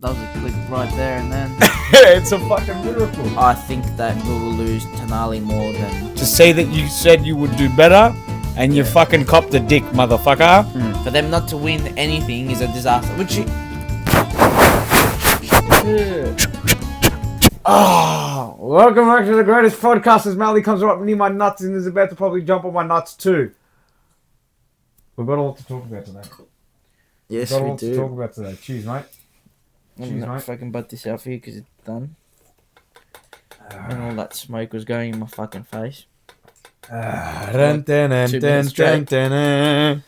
That was a click right there and then. It's a fucking miracle. I think that we will lose Tonali more than... To say that you said you would do better, and you fucking copped the dick, motherfucker. For them not to win anything is a disaster. Which you... Welcome back to the greatest podcast. As Mally comes up near my nuts and is about to probably jump on my nuts too. We've got a lot to talk about today. Yes, We've got a we lot to do. talk about today. Cheers, mate. I'm Cheers, not mate. fucking butt this out for you because it's done. And all that smoke was going in my fucking face. Dun, dun, dun, 2 dun, minutes straight. dun, dun.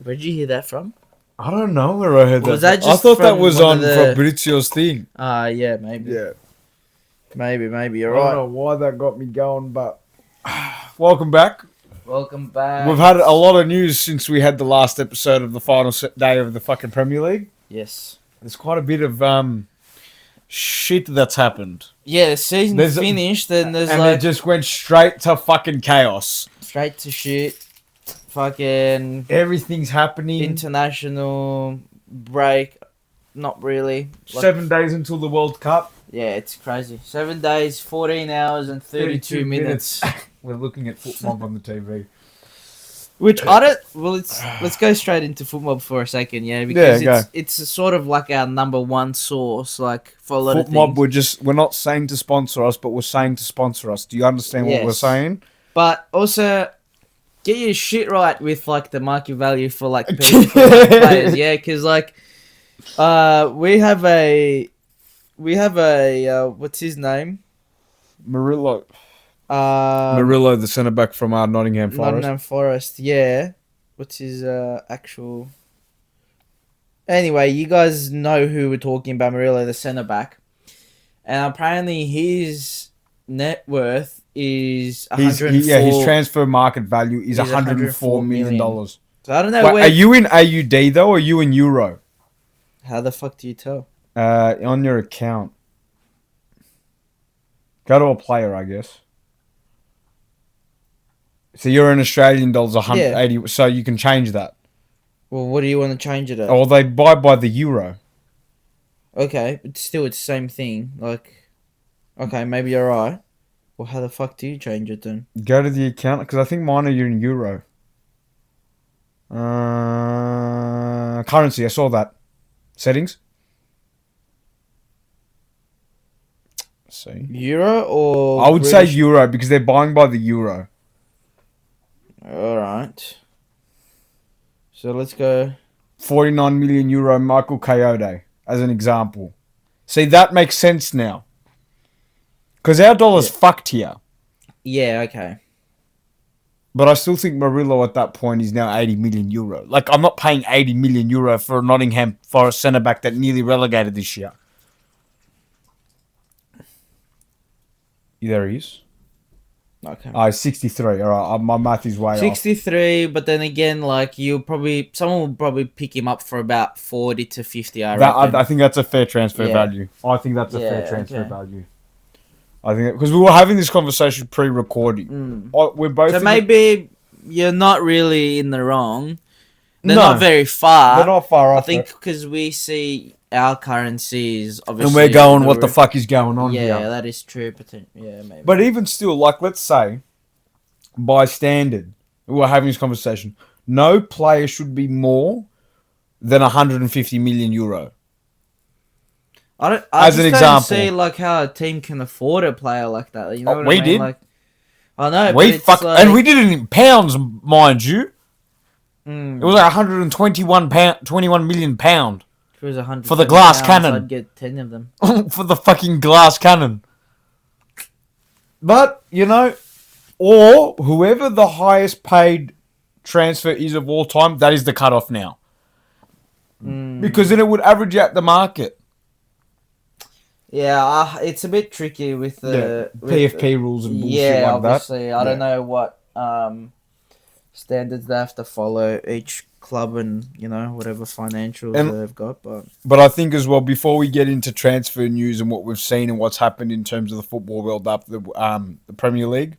Where'd you hear that from? I don't know where I heard Was that. that I just thought that from was one on of the- Fabrizio's thing. Yeah, maybe. Yeah. Maybe. You're I right. don't know why that got me going, but welcome back. Welcome back. We've had a lot of news since we had the last episode of the final day of the fucking Premier League. Yes. There's quite a bit of shit that's happened. Yeah, the season's finished, and there's And like it just went straight to fucking chaos. straight to shit. Fucking Everything's happening. international break. Not really. Like, 7 days until the World Cup. Yeah, it's crazy. 7 days, 14 hours, and 32 minutes. We're looking at Footmob on the TV. Which I don't. Well, let's go straight into football for a second, yeah, because it's sort of like our number one source, like for a lot of Footmob, things. we're not saying to sponsor us, but we're saying to sponsor us. Do you understand what we're Yes. saying? But also, get your shit right with like the market value for like players, yeah, because like, we have a what's his name? Murillo, the centre back from Nottingham Forest. Nottingham Forest, yeah. What's his actual? Anyway, you guys know who we're talking about, Murillo, the centre back, and apparently his net worth is 104. His transfer market value is $104 million. So I don't know. Wait, are you in AUD though, or are you in Euro? How the fuck do you tell? On your account. Go to a player, I guess. So you're in Australian dollars, 180. So you can change that. Well, what do you want to change it at? Or they buy by the euro. Okay, but still, it's the same thing. Like, okay, maybe you're right. Well, how the fuck do you change it then? Go to the account, because I think mine are in euro. Currency, I saw that. Settings. See. Euro or I would say euro, because they're buying by the euro. Alright. So let's go. 49 million euro Michael Coyote, as an example. See, that makes sense now. Because our dollar's fucked here. Yeah, okay. But I still think Murillo at that point is now 80 million euro. Like, I'm not paying 80 million euro for a Nottingham Forest centre-back that nearly relegated this year. There he is. Okay. 63. All right, my math is way off. 63, but then again, like, someone will probably pick him up for about 40 to 50, I I reckon. think that's a fair transfer value. I think that's a fair transfer value. I think because we were having this conversation pre-recording. We're both. So maybe you're not really in the wrong. They're not very far. They're not far off. I think because we see our currencies, obviously, and we're going, what the fuck is going on here? Yeah, that is true. Yeah, maybe. But even still, like, let's say, by standard, we were having this conversation. No player should be more than 150 million euro. I As just an don't example. see like how a team can afford a player like that. You know what we I mean? did. Like, I know. We but it's fuck, like, and we did it in pounds, mind you. It was like 21 million pound. If it was 100 for the glass pounds, cannon. I'd get 10 of them. For the fucking glass cannon. But, you know, or whoever the highest paid transfer is of all time, that is the cutoff now. Because then it would average out the market. Yeah, it's a bit tricky with the PFP rules and bullshit like that. obviously. I don't know what standards they have to follow each club and, you know, whatever financials they've got. But I think as well, before we get into transfer news and what we've seen and what's happened in terms of the Football World Cup, the Premier League,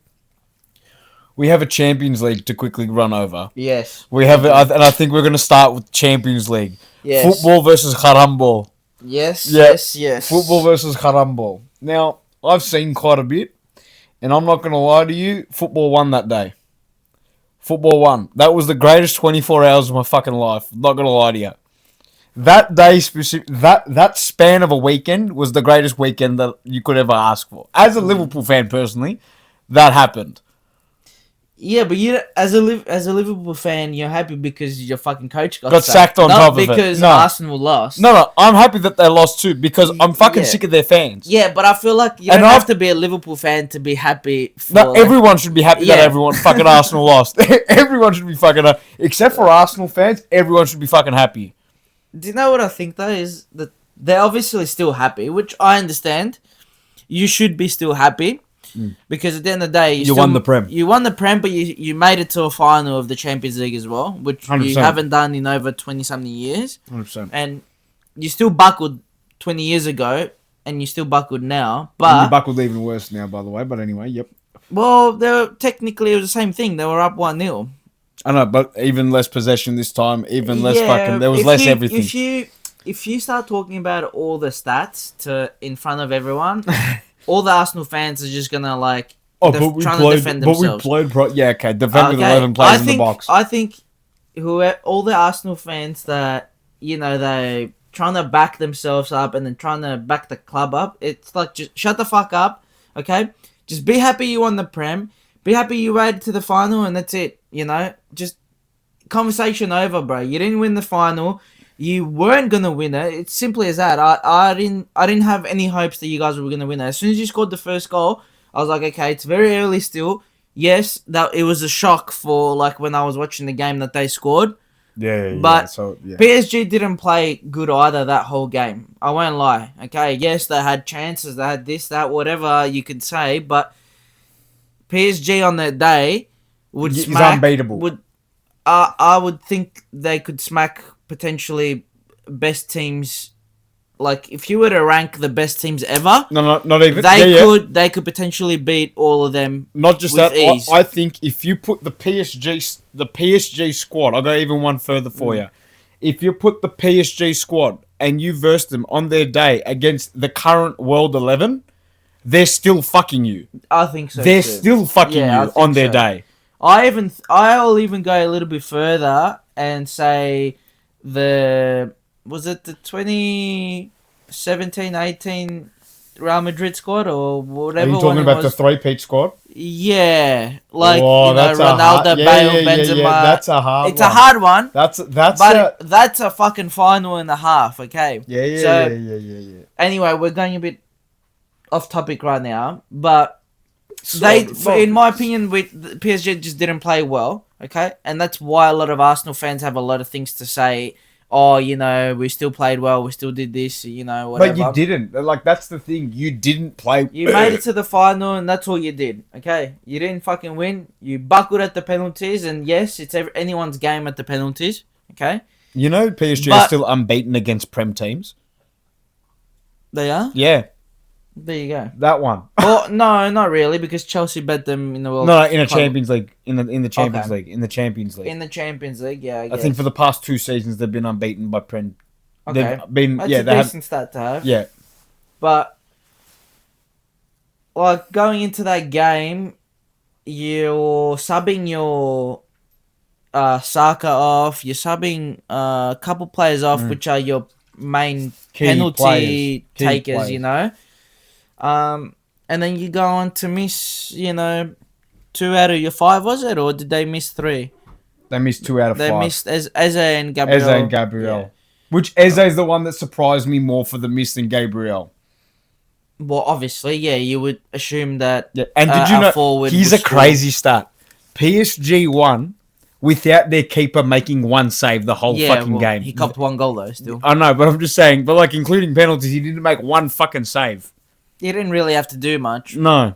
we have a Champions League to quickly run over. Yes. We have, and I think we're going to start with Champions League. Yes. Football versus Karambol. Yes, Yeah, yes, football yes. versus handball. Now, I've seen quite a bit, and I'm not going to lie to you. Football won that day. Football won. That was the greatest 24 hours of my fucking life. Not going to lie to you. That day specific, that span of a weekend was the greatest weekend that you could ever ask for. As a Mm. Liverpool fan, personally, that happened. Yeah, but you as a Liverpool fan, you're happy because your fucking coach got Got sacked, sacked on not top of it. because No, Arsenal lost. no, no. I'm happy that they lost too because I'm fucking Yeah, sick of their fans. yeah, but I feel like you And don't have I've to be a Liverpool fan to be happy no, for like, everyone should be happy that yeah. everyone fucking Arsenal lost. Everyone should be fucking except for Arsenal fans. Everyone should be fucking happy. Do you know what I think though is that they're obviously still happy, which I understand. You should be still happy Mm. because at the end of the day, You won the Prem. You won the Prem, but you made it to a final of the Champions League as well, which you 100%. haven't done in over 20 something years. 100%. And you still buckled 20 years ago, and you still buckled now. And you But buckled even worse now, by the way. But anyway, yep. well, they were technically it was the same thing. They were up 1-0. I know, but even less possession this time. Even less Yeah, fucking. There was if less you, everything. if you start talking about all the stats to in front of everyone, all the Arsenal fans are just gonna like trying to defend themselves. Yeah, okay. Defend with Okay, 11 players in the box. I think all the Arsenal fans that they trying to back themselves up and then trying to back the club up. It's like just shut the fuck up, okay? Just be happy you won the Prem. Be happy you made it to the final, and that's it. Just conversation over, bro. You didn't win the final. You weren't gonna win it. It's simply as that. I didn't have any hopes that you guys were gonna win it. As soon as you scored the first goal, I was like, okay, it's very early still. Yes, that it was a shock for like when I was watching the game that they scored. But So, yeah. PSG didn't play good either that whole game. I won't lie. Okay, yes, they had chances, they had this, that, whatever you could say, but PSG on that day would He's smack. unbeatable. I would think they could smack potentially best teams. Like if you were to rank the best teams ever, No, not even. They could potentially beat all of them. Not just with that. ease. I think if you put the PSG squad, I'll go even one further for you. If you put the PSG squad and you verse them on their day against the current World 11, they're still fucking you. I think so. They're too. still fucking Yeah, I you think on their so. day. I'll even go a little bit further and say was it the 2017-18 Real Madrid squad or Are whatever you one talking it about the was? three-peat squad? Yeah, like That's a hard, Ronaldo, Bale, Benzema. That's a hard It's one. a hard one, That's but that's a fucking final and a half. Okay. So yeah. anyway, we're going a bit off topic right now, but Slow- in my opinion, PSG just didn't play well. Okay, and that's why a lot of Arsenal fans have a lot of things to say. Oh, we still played well. We still did this. Whatever. But you didn't. Like, that's the thing. You didn't play. You made it to the final, and that's all you did. Okay, you didn't fucking win. You buckled at the penalties, and yes, it's anyone's game at the penalties. Okay, PSG are still unbeaten against Prem teams. They are. Yeah, There you go. that one. Well, no, not really, because Chelsea bet them in the World. No, in a Club- Champions League. In the Champions Okay. League. In the Champions League. In the Champions League, yeah. I think for the past 2 seasons they've been unbeaten by Prem. okay, They've been that's yeah a they have decent stat to have. yeah. But like going into that game, you're subbing your Saka off. You're subbing a couple players off, which are your main Key penalty players. Key takers. players. And then you go on to miss. 2 out of your 5, was it, or did they miss 3? They missed 2 out of 5. They missed Eze and Gabriel. Eze and Gabriel. Yeah. Which Eze is the one that surprised me more for the miss than Gabriel. Well, obviously, yeah, you would assume that. Yeah, and did you a know? forward Here's would a crazy stat. PSG won without their keeper making one save the whole fucking game. He copped 1 goal though. Still, I know, but I'm just saying. But like including penalties, he didn't make one fucking save. he didn't really have to do much. No,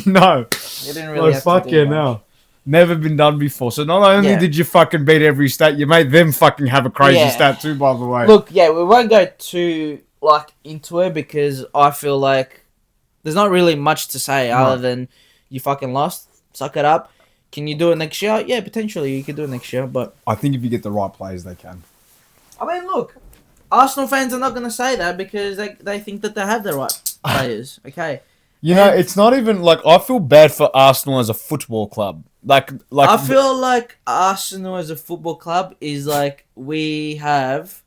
no. He didn't really have to do much. Never been done before. So not only Yeah. did you fucking beat every stat, you made them fucking have a crazy Yeah. stat too. By the way, Look, yeah, we won't go too into it because I feel like there's not really much to say other than you fucking lost. Suck it up. Can you do it next year? Yeah, potentially you could do it next year, but I think if you get the right players, they can. I mean, look, Arsenal fans are not going to say that because they think that they have the right players. Okay. You know, And it's not even like I feel bad for Arsenal as a football club. Like I feel like Arsenal as a football club is like we have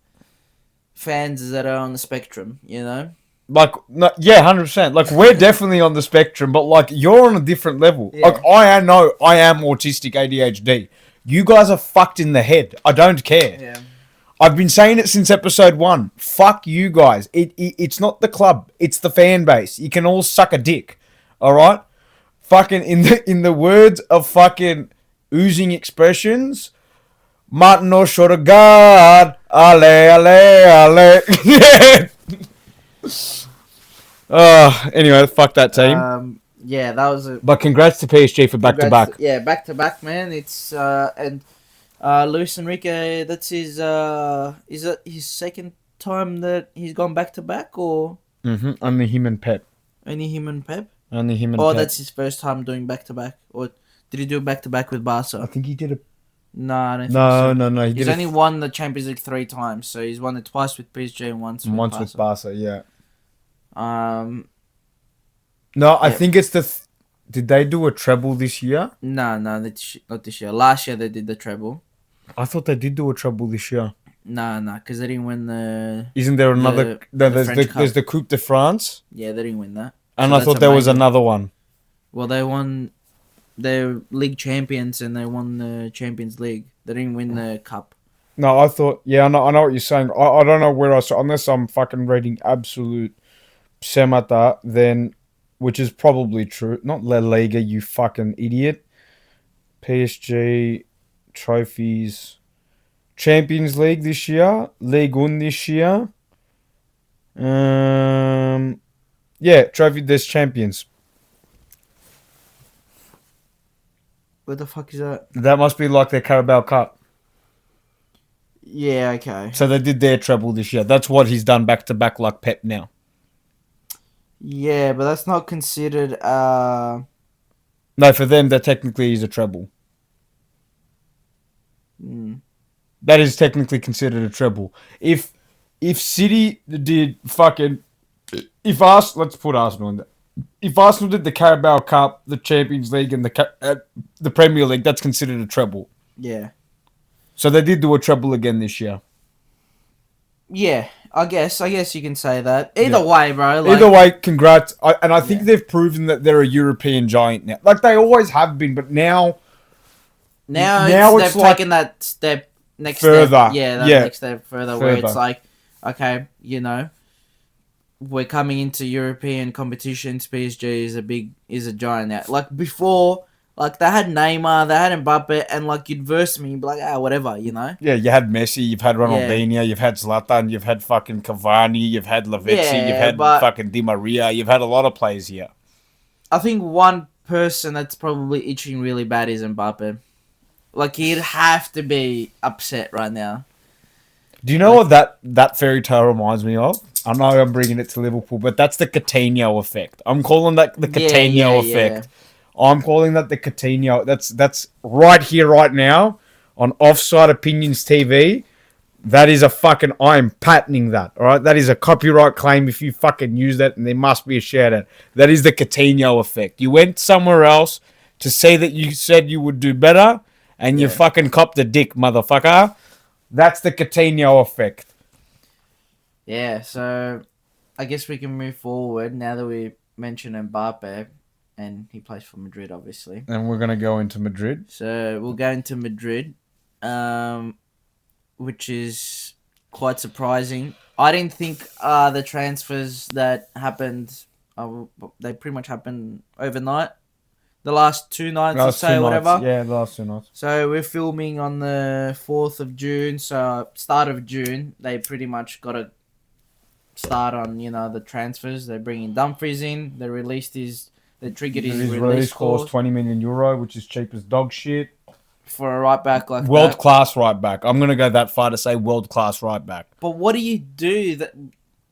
fans that are on the spectrum, you know? like no, yeah, 100%. Like we're definitely on the spectrum, but like you're on a different level. Like Yeah. I know I am autistic ADHD. You guys are fucked in the head. I don't care. Yeah. I've been saying it since episode 1. Fuck you guys. It's not the club. It's the fan base. You can all suck a dick. All right. Fucking in the words of fucking oozing expressions. Martin no short of God. Ale ale ale. Yeah. Anyway, fuck that team. Yeah, that was a But congrats to PSG for back to congrats. back. Yeah, back to back, man. It's and Luis Enrique. That's his. Is it his second time that he's gone back to back, or Only him and Pep. only him and Pep? Only him and Oh, Pep. that's his first time doing back to back, or did he do back to back with I Barca? think he did a. No, I don't think No, so. no, no. He He's did only won the Champions League 3 times, so he's won it twice with PSG and once with once Barca. with Barca. Yeah. No, I Yeah. think it's the. Did they do a treble this year? No, not this year. Last year they did the treble. I thought they did do a treble this year. No, because they didn't win the. Isn't there another? The There's French there's Cup. the Coupe de France, Yeah, they didn't win that. and So I that's thought there was amazing. another one. Well, they won. They're league champions and they won the Champions League. They didn't win the cup. No, I thought. Yeah, I know what you're saying. I don't know where I saw. Unless I'm fucking reading absolute semata, then, which is probably true. Not La Liga, you fucking idiot. PSG trophies, Champions League this year, Ligue 1 this year. Yeah, trophy. There's champions. What the fuck is that? That must be like their Carabao Cup. Yeah, okay. So they did their treble this year. That's what he's done back to back like Pep now. Yeah, but that's not considered. No, for them, that technically is a treble. Mm, That is technically considered a treble. If City did fucking, let's put Arsenal in that. If Arsenal did the Carabao Cup, the Champions League, and the Premier League, that's considered a treble. yeah. So they did do a treble again this year. Yeah, I guess you can say that. Either Yeah. way, bro. Like, Either way, congrats. I think Yeah. they've proven that they're a European giant now. Like they always have been, but now now it's they've like taken that step next further. step. Yeah, that Yeah. next step further, where it's Further. like, okay, we're coming into European competitions. PSG is a giant now. Like before, like they had Neymar, they had Mbappe, and like you'd verse me, and be like, whatever, Yeah, you had Messi, you've had Ronaldinho, you've had Zlatan, you've had fucking Cavani, you've had Lavezzi, Yeah, you've had but- fucking Di Maria, you've had a lot of players here. I think one person that's probably itching really bad is Mbappe. Like he'd have to be upset right now. Do you know what that fairy tale reminds me of? I know I'm bringing it to Liverpool, but that's the Coutinho effect. I'm calling that the Coutinho effect. I'm calling that the Coutinho. That's right here, right now, on Offside Opinions TV. That is a fucking. I am patenting that. All right, that is a copyright claim. If you fucking use that, and there must be a shout out. That is the Coutinho effect. You went somewhere else to say that you said you would do better, and you Yeah. fucking copped a dick, motherfucker. That's the Coutinho effect. Yeah, so I guess we can move forward now that we mentioned Mbappe, and he plays for Madrid, obviously. And we're gonna go into Madrid. So we'll go into Madrid, which is quite surprising. I didn't think the transfers that happened, they pretty much happened overnight. The last 2 nights, let's say, whatever. Yeah, the last 2 nights. So we're filming on the 4th of June. So start of June, they pretty much got to start on, the transfers. They're bringing Dumfries in. They triggered his release clause clause 20 million euro, which is cheap as dog shit. for a right back like World that. class right back. I'm gonna go that far to say world class right back. But what do you do that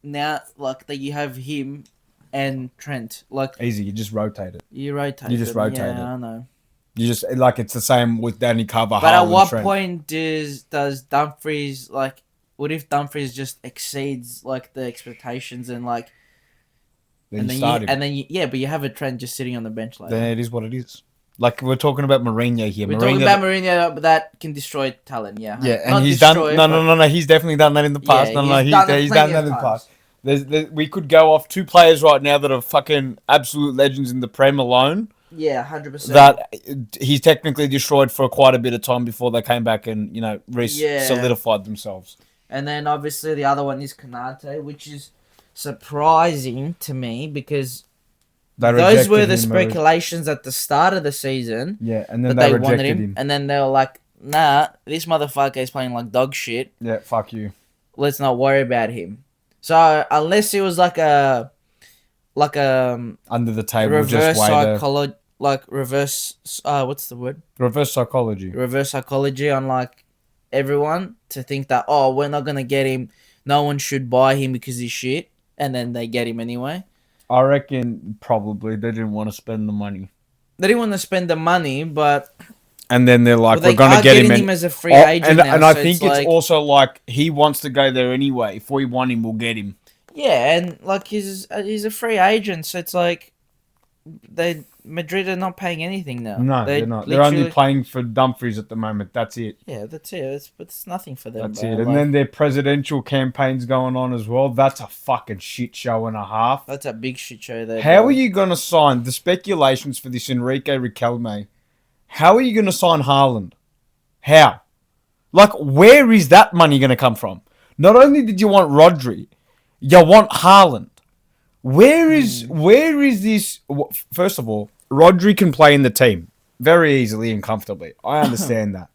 now, like that you have him and Trent? Like Easy, you just rotate it. you rotate. You just them. rotate yeah, it. I know. You just like it's the same with Danny Carvajal. But at and what Trent. point does Dumfries like Dumfries just exceeds like the expectations and like Then and you then start you him. and then you, yeah, but you have a Trent just sitting on the bench like Then that. it is what it is. Like we're talking about Mourinho here. We're talking Mourinho, about Mourinho, but that can destroy talent. Yeah, yeah, and not he's done. destroy it, No, no, but no, no. He's definitely done that in the yeah, past. No, no, he's no. done it He's plenty done of that in the past. times. We could go off two players right now that are fucking absolute legends in the Prem alone. Yeah, 100%. That he's technically destroyed for quite a bit of time before they came back and Yeah, solidified themselves. and then obviously the other one is Kanate, which is surprising to me because They those rejected were the him. speculations at the start of the season Yeah, and then that they they wanted rejected him, him. and then they were like, "Nah, this motherfucker is playing like dog shit. Yeah, fuck you. Let's not worry about him." So unless it was like a Under the table, just reverse way to psychology, like reverse what's the word? reverse psychology. Reverse psychology on like everyone to think that, oh, we're not gonna get him. No one should buy him because he's shit, and then they get him anyway. I reckon probably they didn't want to spend the money. They didn't want to spend the money, but And then they're like, they we're going are to get getting him. him as a free agent now. And I So think it's like, also like he wants to go there anyway. If we want him, we'll get him. yeah, and like he's a free agent, so it's like Madrid are not paying anything now. No, They they're not. They're only literally- playing for Dumfries at the moment. That's it. Yeah, that's it. It's nothing for them. That's bro. it. And Like, then their presidential campaign's going on as well. That's a fucking shit show and a half. that's a big shit show there. How bro. are you going to sign the speculations for this Enrique Riquelme? How are you going to sign Haaland? How? Like, where is that money going to come from? Not only did you want Rodri, you want Haaland. Where is this? First of all, Rodri can play in the team very easily and comfortably. I understand that.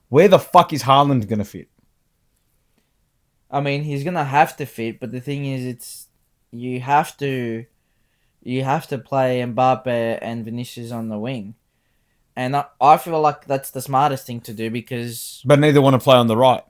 Where the fuck is Haaland going to fit? I mean, he's gonna have to fit, but the thing is, you have to play Mbappe and Vinicius on the wing, and I feel like that's the smartest thing to do because But neither want to play on the right.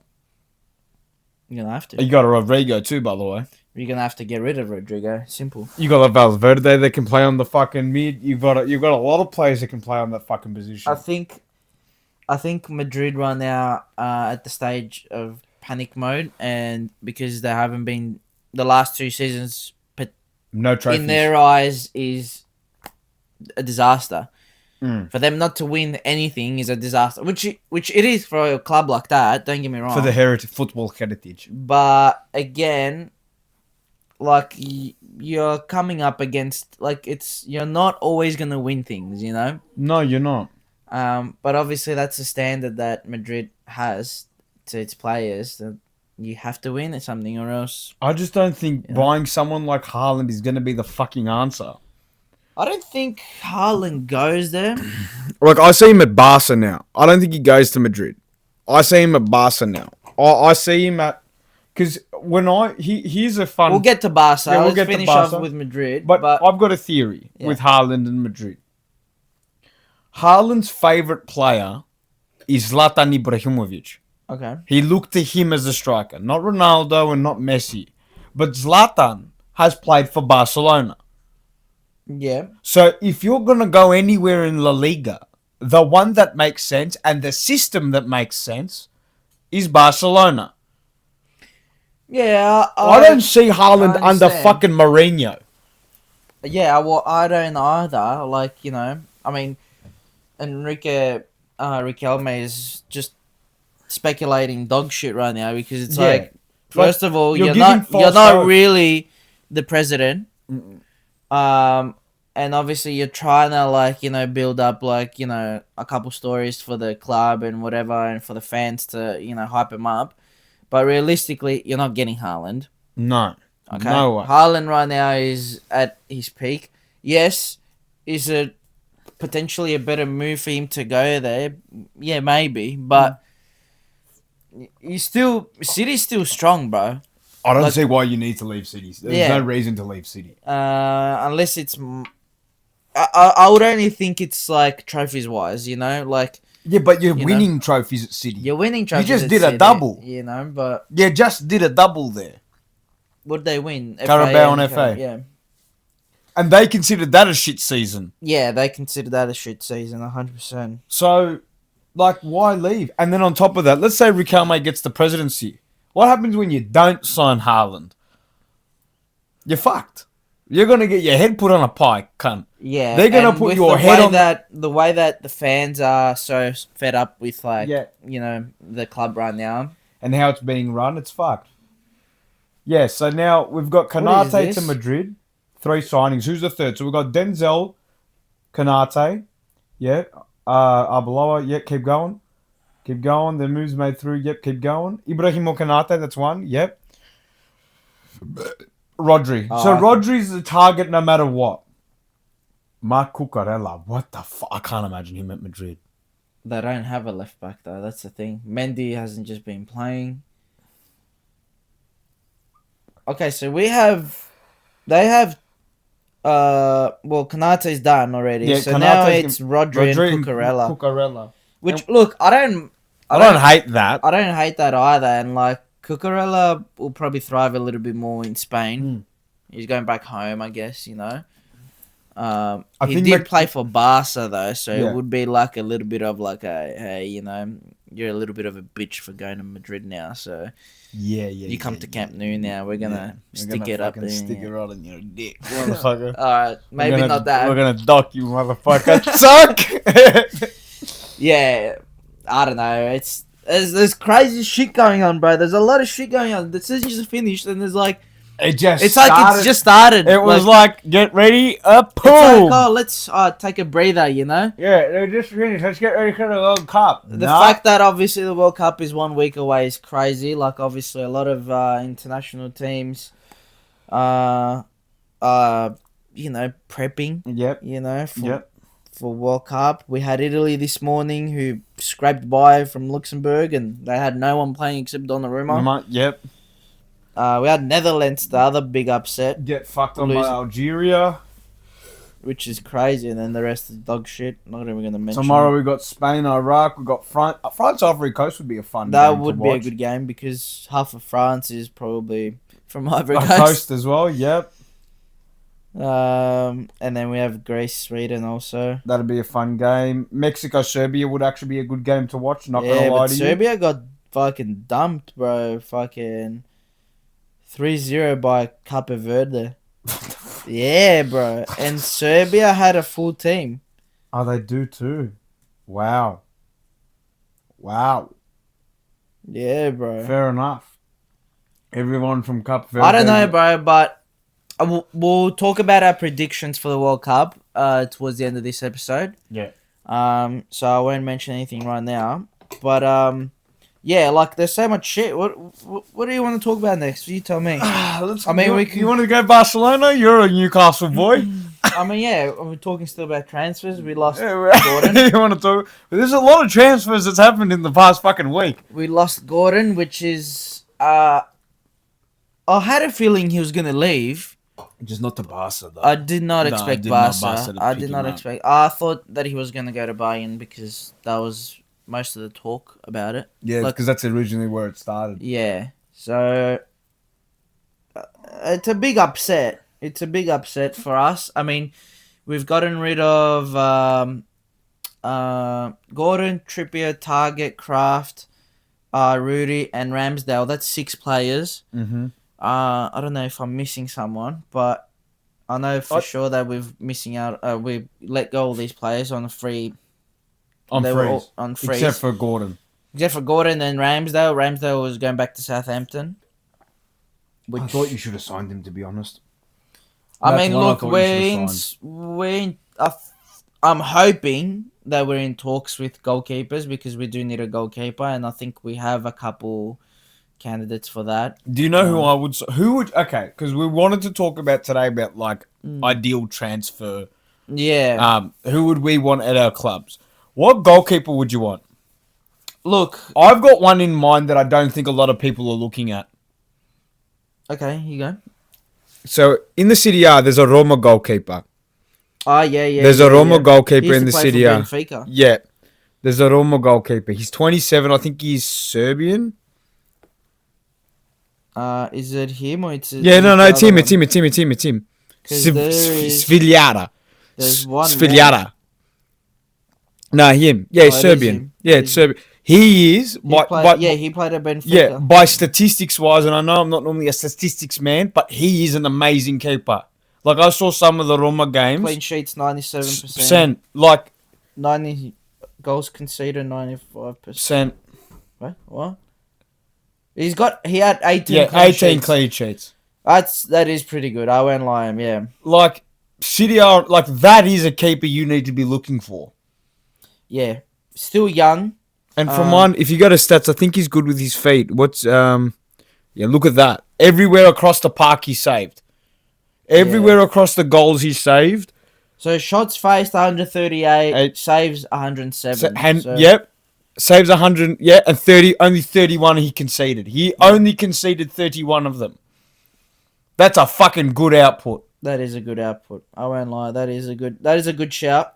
you're gonna have to. You got a Rodrigo too, by the way. You're gonna have to get rid of Rodrigo. Simple. You got a Valverde that can play on the fucking mid. You've got a lot of players that can play on that fucking position. I think Madrid right now at the stage of panic mode, and because they haven't been the last 2 seasons, but No trophies. in their eyes is a disaster. Mm. For them not to win anything is a disaster, which it is for a club like that. Don't get me wrong. For the football heritage. But again, like you're coming up against like you're not always gonna win things, you know. No, you're not. But obviously that's the standard that Madrid has to its players. That you have to win at something, or else. I just don't think Yeah. buying someone like Haaland is going to be the fucking answer. I don't think Haaland goes there. Like, I see him at Barca now. I don't think he goes to Madrid. I see him at Barca now. I see him at... Because here's a fun... We'll get to Barca. Yeah, we'll Let's get to finish Barca. off with Madrid. But I've got a theory Yeah. with Haaland and Madrid. Haaland's favourite player is Zlatan Ibrahimovic. Okay. He looked to him as a striker. Not Ronaldo and not Messi. But Zlatan has played for Barcelona. Yeah. So if you're going to go anywhere in La Liga, the one that makes sense and the system that makes sense is Barcelona. Yeah. I don't see Haaland I under understand. fucking Mourinho. Yeah, well, I don't either. Like, you know, I mean, Enrique Riquelme is just speculating dog shit right now because it's Yeah. like, first of all, you're you're giving not false hope. really the president. Mm-mm. And obviously you're trying to like, you know, build up like, you know, a couple stories for the club and whatever and for the fans to, you know, hype him up. But realistically, you're not getting Haaland. No. Okay. No way. Haaland right now is at his peak. Yes, is it potentially a better move for him to go there? Yeah, maybe. But City's still strong, bro. I don't Like- see why you need to leave City. There's Yeah. no reason to leave City. Unless it's, I would only think it's like trophies wise, you know, like Yeah, but you're You winning trophies at City. you're winning trophies. just at did a City, double. you know. But You just did a double there. what did they win? Carabao and FA. Yeah, And they considered that a shit season. yeah, they consider that a shit season, 100%. So, like, why leave? And then on top of that, let's say Riquelme gets the presidency. What happens when you don't sign Haaland? You're fucked. You're gonna get your head put on a pike, cunt. Yeah, They're gonna and put with your the head way on that the way that the fans are so fed up with Yeah. the club right now. And how it's being run, it's fucked. Yeah, so now we've got What is Kanate to this? Madrid. 3 signings. Who's the third? So we've got Denzel, Kanate. Yeah. Arbeloa. Yeah, keep going. Keep going. The moves made through. Yep, keep going. Ibrahim Kanate, that's one. Yep. Rodri. Oh, So okay. Rodri's the target no matter what. Marc Cucurella. What the fuck? I can't imagine him at Madrid. They don't have a left back though. That's the thing. Mendy hasn't just been playing. Okay, so they have. Well, Kanate's done already. Yeah, So now Kanate's it's Rodri and Cucurella. Cucurella. Which look, I don't hate that. I don't hate that either. And like Cucurella will probably thrive a little bit more in Spain. He's going back home, I guess. I He think did play for Barca though, so Yeah. it would be like a little bit of like a hey, you're a little bit of a bitch for going to Madrid now. So Yeah. you come to Camp Nou now. We're gonna stick it up there. Stick it right in your dick, motherfucker. All right, maybe not that. We're gonna dock you, motherfucker. Suck. Yeah, I don't know. There's crazy shit going on, bro. There's a lot of shit going on. The season just finished, and there's like It just. it's like it's just started. It was like get ready, boom. it's like, oh, let's take a breather, Yeah, they just finished. Let's get ready for the World Cup. The fact that obviously the World Cup is 1 week away is crazy. Like obviously a lot of international teams, prepping. Yep. For World Cup. We had Italy this morning who scraped by from Luxembourg and they had no one playing except Donnarumma. Yep. We had Netherlands, the other big upset, Get fucked on by Losing. Algeria. which is crazy, and then the rest is dog shit. Not even going to mention Tomorrow it. we got Spain, Iraq. We got France, Ivory Coast would be a fun That game would to be a watch. good game because half of France is probably from Ivory Coast. Coast. as well. Yep. And then we have Greece, Sweden also. That'd be a fun game. Mexico, Serbia would actually be a good game to watch. Not Yeah, gonna lie but to Serbia got fucking dumped, bro. Fucking 3-0 by Cape Verde. Yeah, bro. And Serbia had a full team. you. Oh, they do too. Wow. Yeah, bro. Fair enough. Everyone from Cape Verde. I don't know, bro, but we'll talk about our predictions for the World Cup towards the end of this episode. Yeah. So I won't mention anything right now. But yeah, like there's so much shit. What do you want to talk about next? You tell me. You want to go Barcelona? You're a Newcastle boy. I mean, yeah, we're talking still about transfers. We lost Yeah, Gordon. you want to talk? But there's a lot of transfers that's happened in the past fucking week. We lost Gordon, which is I had a feeling he was gonna leave. Just not to Barca though. I did not No, expect did not Barca. Barca to I pick did him not up. expect. I thought that he was gonna go to Bayern because that was most of the talk about it. Yeah, Like- because that's originally where it started. Yeah, so it's a big upset. It's a big upset for us. I mean, we've gotten rid of Gordon, Trippier, Target, Kraft, Rudy, and Ramsdale. That's 6 players. Mm-hmm. I don't know if I'm missing someone, but I know for sure that we're missing out. We let go of these players on a free. On They were freeze. all on freeze. Except for Gordon. Except for Gordon and Ramsdale. Ramsdale was going back to Southampton. I thought you should have signed him, to be honest. I That's mean, one I look, thought you we're should in. I'm hoping that we're in talks with goalkeepers because we do need a goalkeeper, and I think we have a couple candidates for that. Do you know who I would... Okay, because we wanted to talk about today about, like, ideal transfer. Yeah. Who would we want at our clubs? What goalkeeper would you want? Look. I've got one in mind that I don't think a lot of people are looking at. Okay, you go. So, in the Serie A, there's a Roma goalkeeper. Oh, yeah. There's a Roma goalkeeper He used in to the play for Serie A. Benfica. Yeah. There's a Roma goalkeeper. He's 27. I think he's Serbian. Is it him or it's... Yeah, no, the it's other him. one? It's him. 'Cause there is- Sviljara. There's one Sviljara. No, him. Yeah, he's Oh, it is Serbian. him. Yeah, It it's is Serbian. He is, He played at yeah, Benfica. by statistics wise, and I know I'm not normally a statistics man, but he is an amazing keeper. Like I saw some of the Roma games, Clean sheets 97%. percent, like 90 goals conceded 95%. percent, What? He had 18 yeah, clean 18 sheets. clean sheets. That is pretty good. I won't lie, yeah. Like City are like that is a keeper you need to be looking for. Yeah. Still young. And for mine, if you go to stats, I think he's good with his feet. Yeah, look at that. Everywhere across the park he saved. Everywhere across the goals he saved. So shots faced 138, saves 107. Yep. Saves 100, yeah, and only 31 he conceded. He only conceded 31 of them. That's a fucking good output. That is a good output. I won't lie. That is a good shout.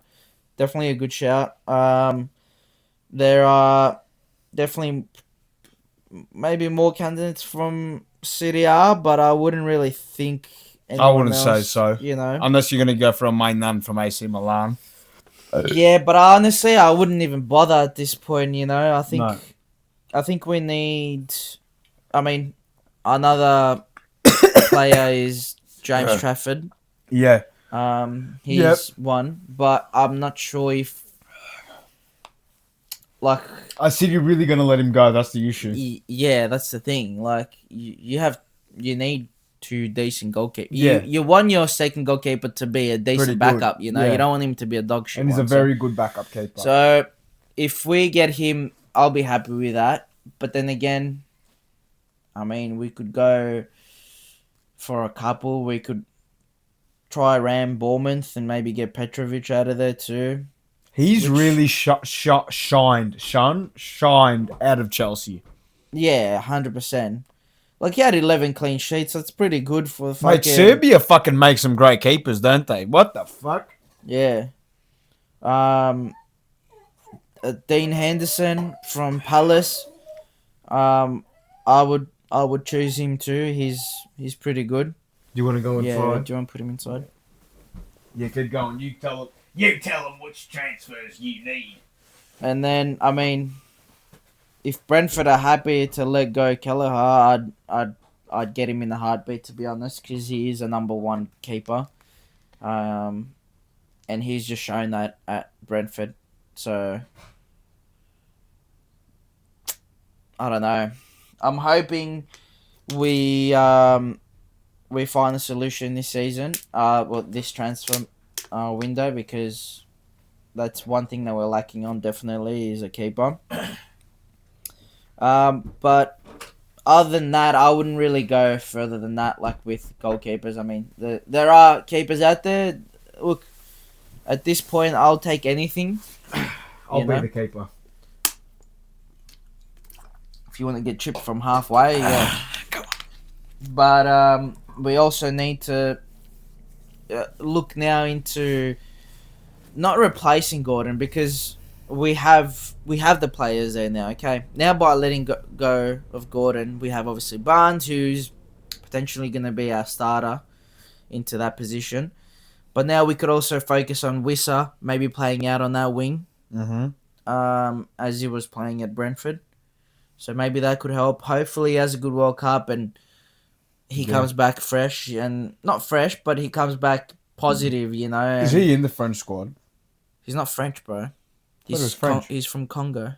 Definitely a good shout. There are definitely maybe more candidates from Serie A, but I wouldn't really think I wouldn't else, say so. You know, unless you're going to go for a mainland from AC Milan. Yeah, but honestly, I wouldn't even bother at this point. You know, I think we need. I mean, another player is James Trafford. Yeah. He's one, but I'm not sure if. Like, I see you're really going to let him go. That's the issue. Yeah, that's the thing. Like, you need two decent goalkeepers. Yeah. You want your second goalkeeper to be a decent backup. You know, you don't want him to be a dog shit. And he's a very good backup keeper. So, if we get him, I'll be happy with that. But then again, I mean, we could go for a couple. We could try Ram Bournemouth and maybe get Petrovic out of there too. He's really shined out of Chelsea. Yeah, 100%. Like, he had 11 clean sheets. That's pretty good for fucking... Mate, Serbia fucking makes some great keepers, don't they? What the fuck? Yeah. Dean Henderson from Palace. I would choose him too. He's pretty good. Do you want to go inside? Yeah, do you want to put him inside? Yeah, keep going. You tell them which transfers you need. And then, I mean, if Brentford are happy to let go Kelleher, I'd get him in the heartbeat, to be honest, because he is a number one keeper. And he's just shown that at Brentford. So, I don't know. I'm hoping we find a solution this season. This transfer window, because that's one thing that we're lacking on. Definitely is a keeper. But other than that, I wouldn't really go further than that. Like with goalkeepers, I mean, there are keepers out there. Look, at this point, I'll take anything. I'll be the keeper. If you want to get chipped from halfway, yeah. Come on. But we also need to look now into not replacing Gordon, because we have the players there now. Okay, now by letting go of Gordon, we have obviously Barnes, who's potentially going to be our starter into that position. But now we could also focus on Wissa, maybe playing out on that wing, as he was playing at Brentford. So maybe that could help. Hopefully he has a good World Cup and he comes back fresh. And not fresh, but he comes back positive, you know. Is he in the French squad? He's not French, bro. He's French. He's from Congo.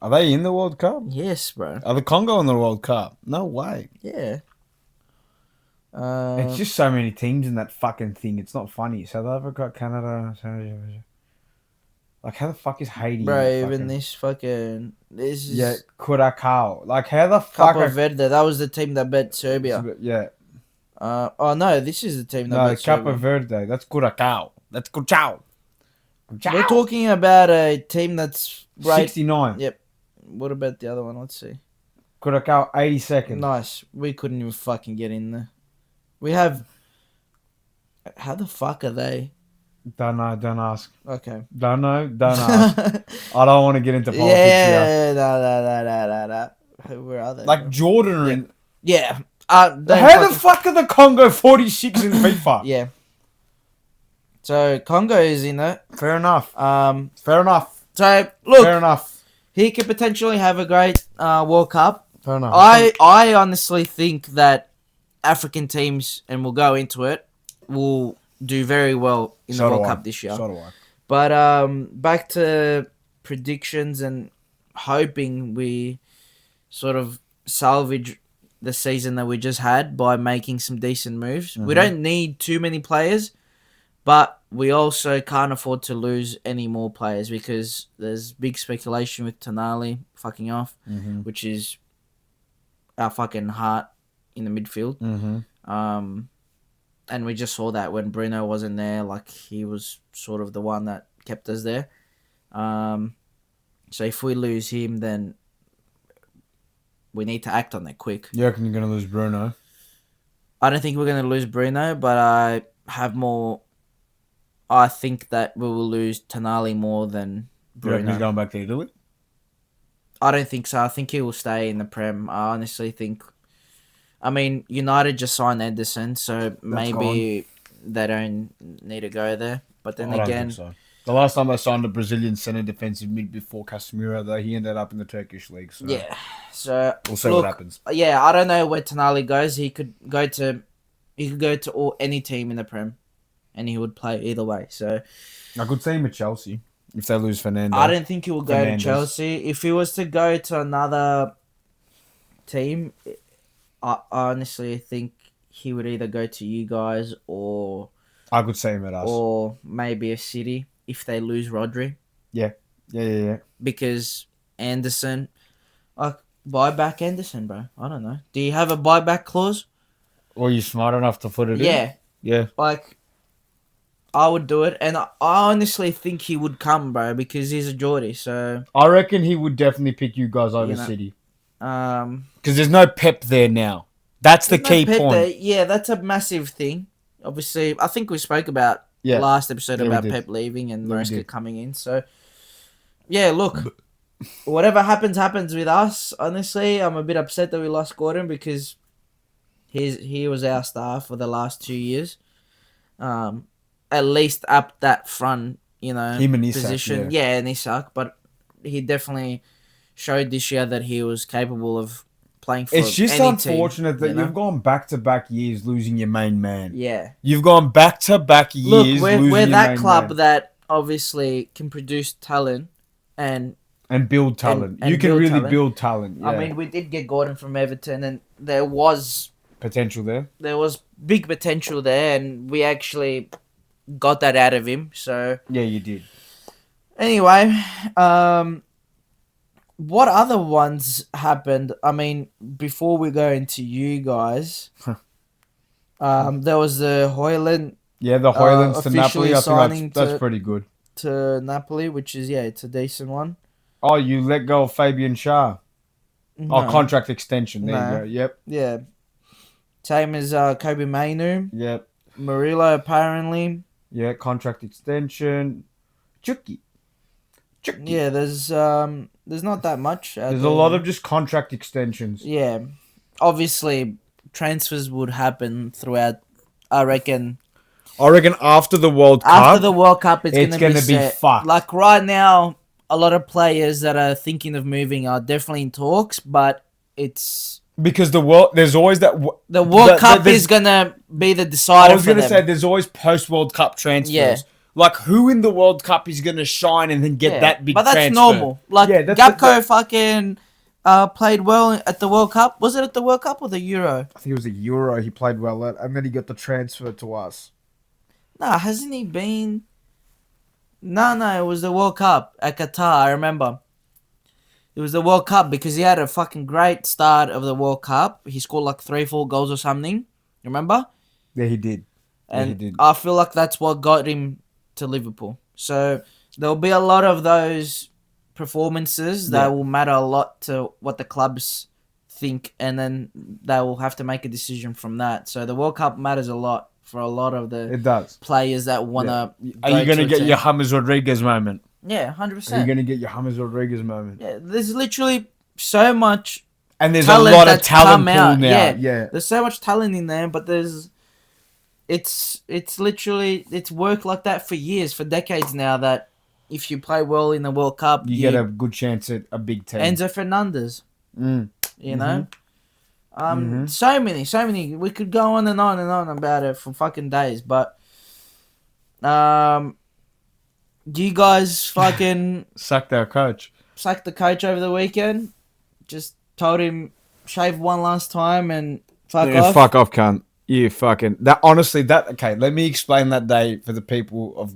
Are they in the World Cup? Yes, bro. Are the Congo in the World Cup? No way. Yeah. It's just so many teams in that fucking thing. It's not funny. South Africa, Canada, like how the fuck is Haiti? Bro, even this is Curacao. Like how the fuck? Capo Verde. That was the team that bet Serbia. Yeah. Oh no, this is the team that bet Capo Serbia. Verde. That's Curacao. That's Curacao. We're talking about a team that's right. 69. Yep. What about the other one? Let's see. Curacao, 82nd. Nice. We couldn't even fucking get in there. We have. How the fuck are they? Don't know. Don't ask. Okay. Don't know. Don't ask. I don't want to get into politics here. No. Where are they? Like Jordan are in. Yeah. How the fuck are the Congo 46 in FIFA? Yeah. So Congo is in it. Fair enough. So look. Fair enough. he could potentially have a great World Cup. Fair enough. I honestly think that African teams, and we'll go into it, will do very well in the So do World I. Cup this year. So do I. But back to predictions and hoping we sort of salvage the season that we just had by making some decent moves. We don't need too many players, but we also can't afford to lose any more players because there's big speculation with Tonali fucking off, which is our fucking heart in the midfield. And we just saw that when Bruno wasn't there, like he was sort of the one that kept us there. So if we lose him, then we need to act on that quick. You reckon you're going to lose Bruno? I don't think we're going to lose Bruno, but I think that we will lose Tonali more than You reckon he's Bruno. going back to Italy? I don't think so. I think he will stay in the Prem. I honestly think... I mean, United just signed Anderson, so maybe they don't need to go there. But then I don't again... think so. The last time they signed a Brazilian centre defensive mid before Casemiro, though, he ended up in the Turkish league. So Yeah, so we'll see what happens. Yeah, I don't know where Tonali goes. He could go to any team in the Prem, and he would play either way. So I could see him at Chelsea if they lose Fernando. I don't think he will go Fernandes. to Chelsea. If he was to go to another team, I honestly think he would either go to you guys or I could see him at us. or maybe a City if they lose Rodri. Yeah. Because Anderson, buy back Anderson, bro. I don't know. Do you have a buyback clause? Or you smart enough to put it in? Yeah. Yeah. Like, I would do it, and I honestly think he would come, bro, because he's a Geordie. So, I reckon he would definitely pick you guys over You know, City. um, Because there's no Pep there now. That's the there's key no Pep point. there. Yeah, that's a massive thing. Obviously, I think we spoke about Yeah. last episode Yeah, we about did. Pep leaving and Yeah, we Maresca did. coming in. So, yeah, look, whatever happens with us. Honestly, I'm a bit upset that we lost Gordon because he was our star for the last 2 years. At least up that front, Him and Isak, position. Yeah, and Isak, but he definitely showed this year that he was capable of playing for It's just any unfortunate that team, you've gone back-to-back years losing your main man. Yeah. You've gone back-to-back Look, years we're losing your that main club man. that obviously can produce talent and And build talent. and you can build really talent. build talent. Yeah. I mean, we did get Gordon from Everton and there was Potential there. big potential there and we actually got that out of him. So Yeah, you did. anyway, what other ones happened? I mean, before we go into you guys, there was the Hoyland Yeah, the Hoylands to officially Napoli. I signing think that's to- pretty good. to Napoli, which is it's a decent one. Oh, you let go of Fabian Schär. No. Oh, contract extension. There No. you go. Yep. Yeah. Same as Kobe Mainu. Yep. Murillo apparently. Yeah, contract extension. Chucky. Yeah, there's not that much. There's a lot of just contract extensions. Yeah. Obviously, transfers would happen throughout. I reckon after the World Cup. after the World Cup, it's it's gonna gonna be be set. fucked. Like right now, a lot of players that are thinking of moving are definitely in talks, but it's Because there's always that. the World Cup there's- is gonna be the decider. I was for gonna them. say there's always post World Cup transfers. Yeah. Like who in the World Cup is gonna shine and then get that big but that's transfer? normal. Like Yeah, that's- Gapco fucking played well at the World Cup. Was it at the World Cup or the Euro? I think it was a Euro he played well at, and then he got the transfer to us. Nah, hasn't he been? No, it was the World Cup at Qatar. I remember. It was the World Cup because he had a fucking great start of the World Cup. He scored like 3-4 goals or something. Remember? Yeah, he did. And he did. I feel like that's what got him to Liverpool. So there'll be a lot of those performances that Yeah. will matter a lot to what the clubs think, and then they will have to make a decision from that. So the World Cup matters a lot for a lot of the It does. players that want to. Are you gonna get your James Rodriguez moment? Yeah, Are you 100%. gonna get your James Rodriguez moment? Yeah, there's literally so much. And there's Talent a lot of that's talent come pool out, now. yeah. Yeah. There's so much talent in there, but it's literally it's worked like that for years, for decades now. That if you play well in the World Cup, You get a good chance at a big team. Enzo Fernandez. Mm. You know, Mhm. so many. We could go on and on and on about it for fucking days, but do you guys fucking Sucked our coach. sacked the coach over the weekend? Just told him shave one last time and fuck off. Fuck off, cunt. You fucking that. Honestly, that okay. Let me explain that day for the people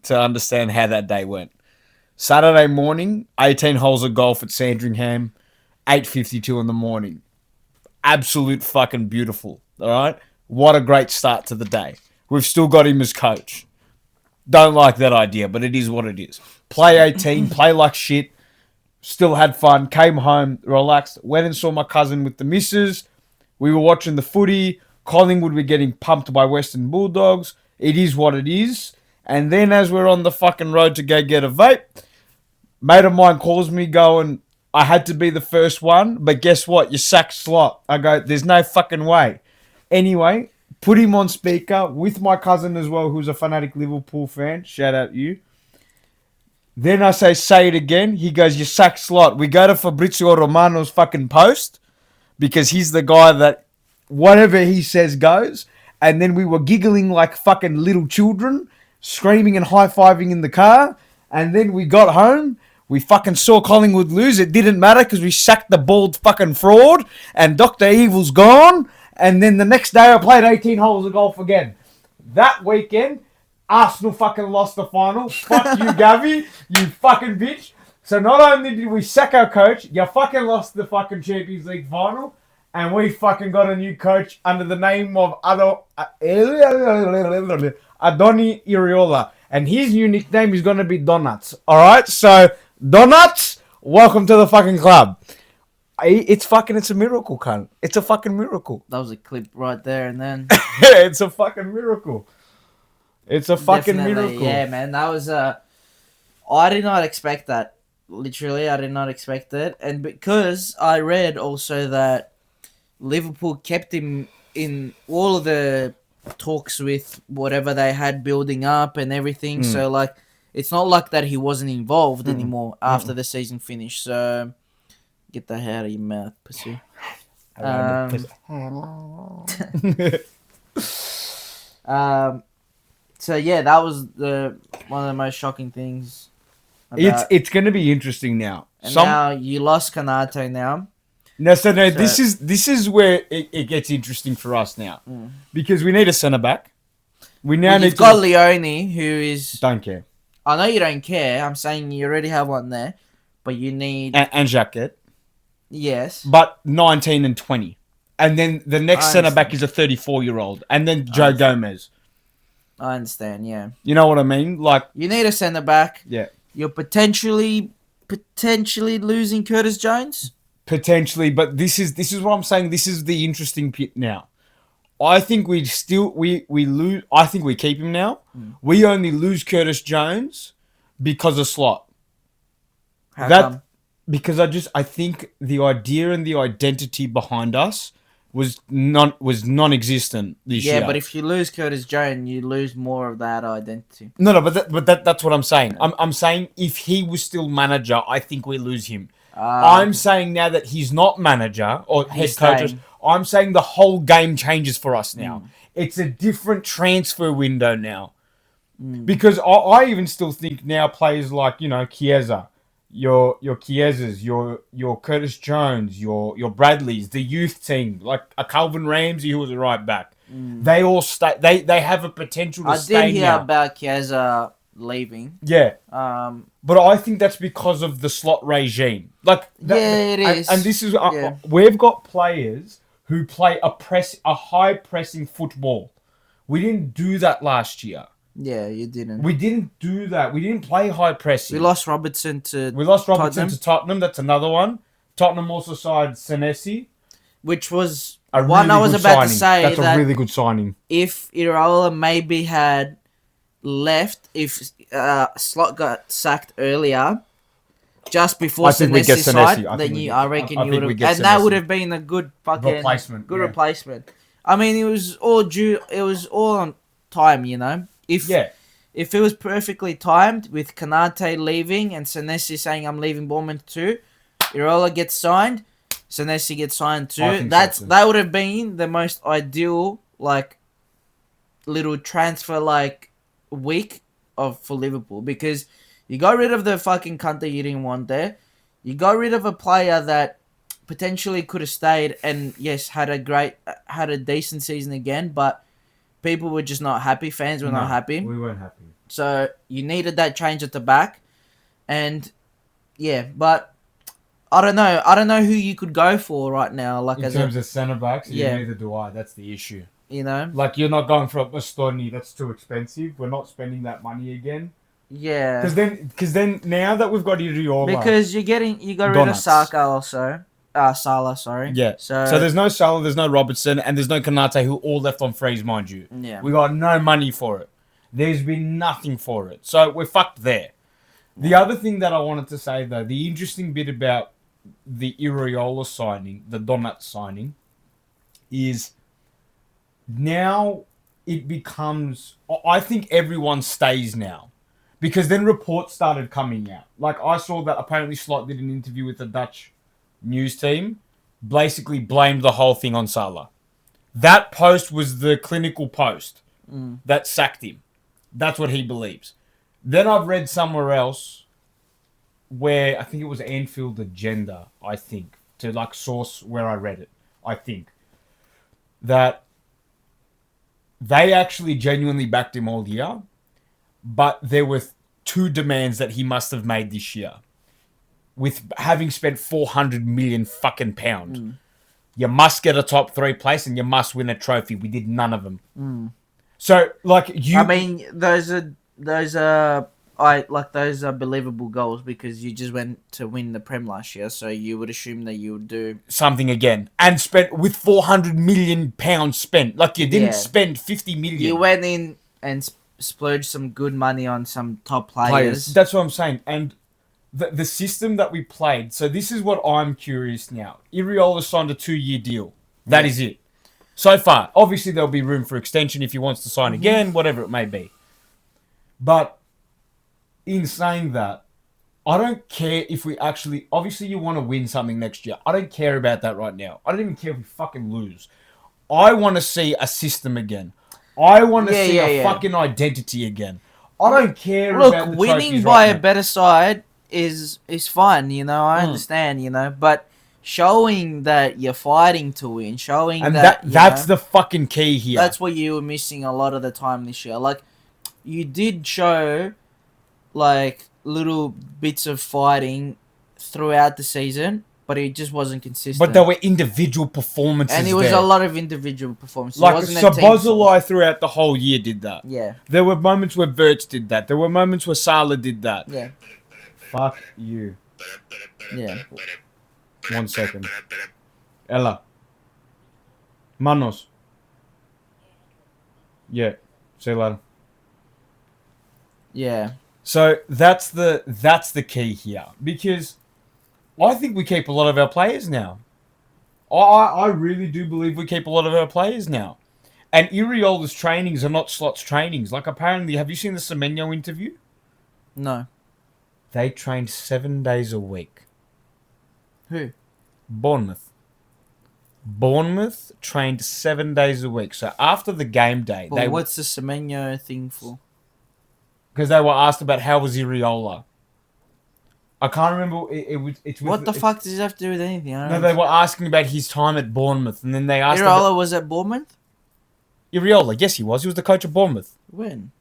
to understand how that day went. Saturday morning, 18 holes of golf at Sandringham, 8:52 in the morning. Absolute fucking beautiful. All right, what a great start to the day. We've still got him as coach. Don't like that idea, but it is what it is. Play 18, play like shit. Still had fun. Came home, relaxed. Went and saw my cousin with the missus. We were watching the footy. Collingwood were getting pumped by Western Bulldogs. It is what it is. And then as we're on the fucking road to go get a vape, mate of mine calls me going, I had to be the first one, but guess what? You sacked Slot. I go, there's no fucking way. Anyway, put him on speaker with my cousin as well, who's a fanatic Liverpool fan. Shout out you. Then I say it again. He goes, you sacked Slot. We go to Fabrizio Romano's fucking post because he's the guy that whatever he says goes. And then we were giggling like fucking little children, screaming and high-fiving in the car. And then we got home. We fucking saw Collingwood lose. It didn't matter because we sacked the bald fucking fraud. And Dr. Evil's gone. And then the next day I played 18 holes of golf again. That weekend, Arsenal fucking lost the final. Fuck you, Gavi. You fucking bitch. So not only did we sack our coach, you fucking lost the fucking Champions League final. And we fucking got a new coach under the name of Adoni Iriola. And his new nickname is going to be Donuts. Alright? So, Donuts, welcome to the fucking club. It's a miracle, cunt. It's a fucking miracle. That was a clip right there and then. It's a fucking miracle. It's a fucking miracle. Yeah, man. That was I did not expect that. Literally, I did not expect it. And because I read also that Liverpool kept him in all of the talks with whatever they had building up and everything. So, like, it's not like that he wasn't involved anymore after the season finished. So, get that out of your mouth, pussy. So yeah, that was one of the most shocking things. It's going to be interesting now. And now you lost Kanato now. No, this is where it gets interesting for us now because we need a centre back. You've got Leone, who is. Don't care. I know you don't care. I'm saying you already have one there, but you need and Jacquet. Yes, but 19 and 20, and then the next centre back is a 34-year-old, and then Joe Gomez. I understand. Yeah, you know what I mean. Like you need a centre back. Yeah, you're potentially losing Curtis Jones. Potentially, but this is what I'm saying. This is the interesting bit now. I think we lose. I think we keep him now. We only lose Curtis Jones because of Slot. How come? Because I think the idea and the identity behind us was non-existent this year. Yeah, but if you lose Curtis Jones, you lose more of that identity. No, but that's what I'm saying. I'm saying if he was still manager, I think we lose him. I'm saying now that he's not manager or head coach, I'm saying the whole game changes for us now. It's a different transfer window now. Because I even still think now players like, Chiesa, your Chiesas, your Curtis Jones, your Bradleys, the youth team, like a Calvin Ramsey who was a right back. They all they have a potential to stay now. I did hear about Chiesa leaving. Yeah. But I think that's because of the Slot regime. It is. And this is we've got players who play a high pressing football. We didn't do that last year. Yeah, you didn't. We didn't do that. We didn't play high pressing. We lost Robertson to Tottenham. That's another one. Tottenham also signed Senesi, which was one I was about to say. That's a really good signing. If Iraola maybe had left, if Slot got sacked earlier, just before Senesi signed, then I reckon you would have, and that would have been a good fucking replacement. Replacement. I mean, it was all due. It was all on time, If if it was perfectly timed with Kanate leaving and Senesi saying I'm leaving Bournemouth too, Iraola gets signed, Senesi gets signed too. That would have been the most ideal like little transfer like week for Liverpool, because you got rid of the fucking cunt that you didn't want there. You got rid of a player that potentially could have stayed and yes had a decent season again, but people were just not happy. Fans were not happy. We weren't happy. So you needed that change at the back, and yeah, but I don't know. I don't know who you could go for right now. Like in terms of centre backs, yeah, neither do I. That's the issue. You know, like you're not going for a Bastoni. That's too expensive. We're not spending that money again. Yeah. Because then now that we've got Iriola, because you got rid of Saka also. Salah, sorry. Yeah. So there's no Salah, there's no Robertson, and there's no Kanate, who all left on freeze, mind you. Yeah. We got no money for it. There's been nothing for it. So we're fucked there. The other thing that I wanted to say, though, the interesting bit about the Iriola signing, the Donut signing, is now it becomes... I think everyone stays now. Because then reports started coming out. Like, I saw that apparently Slot did an interview with the Dutch news team, basically blamed the whole thing on Salah. That post was the clinical post that sacked him. That's what he believes. Then I've read somewhere else where I think it was Anfield Agenda, I think, to like source where I read it, I think, that they actually genuinely backed him all year, but there were 2 demands that he must have made this year. With having spent 400 million fucking pound, you must get a top 3 place and you must win a trophy. We did none of them. So, like you, I mean, those are believable goals because you just went to win the Prem last year, so you would assume that you would do something again and spent with 400 million pounds spent. Like you didn't spend 50 million. You went in and splurged some good money on some top players. That's what I'm saying, and. The system that we played, so this is what I'm curious now. Iriola signed a 2-year deal. That is it. So far. Obviously, there'll be room for extension if he wants to sign again, whatever it may be. But in saying that, I don't care if we actually... Obviously, you want to win something next year. I don't care about that right now. I don't even care if we fucking lose. I want to see a system again. I want to see a fucking identity again. I don't care about the winning by a better side... is fine, you know, I understand, you know, but showing that you're fighting to win, showing and that's the fucking key here. That's what you were missing a lot of the time this year. Like, you did show, like, little bits of fighting throughout the season, but it just wasn't consistent. But there were individual performances and it was a lot of individual performances. Like, Sabozalai throughout the whole year did that. Yeah. There were moments where Verts did that. There were moments where Salah did that. Yeah. Fuck you. Yeah. 1 second. Ella. Manos. Yeah. See you later. Yeah. So that's the key here. Because I think we keep a lot of our players now. I really do believe we keep a lot of our players now. And Iriola's trainings are not Slot's trainings. Like, apparently, have you seen the Semenyo interview? No. They trained 7 days a week. Who? Bournemouth. Bournemouth trained 7 days a week. So after the game day... Well, what's the Semenyo thing for? Because they were asked about how was Iriola. I can't remember... What the fuck does it have to do with anything? No, they were asking about his time at Bournemouth. And then they asked... Iriola was at Bournemouth? Iriola, yes he was. He was the coach of Bournemouth. When?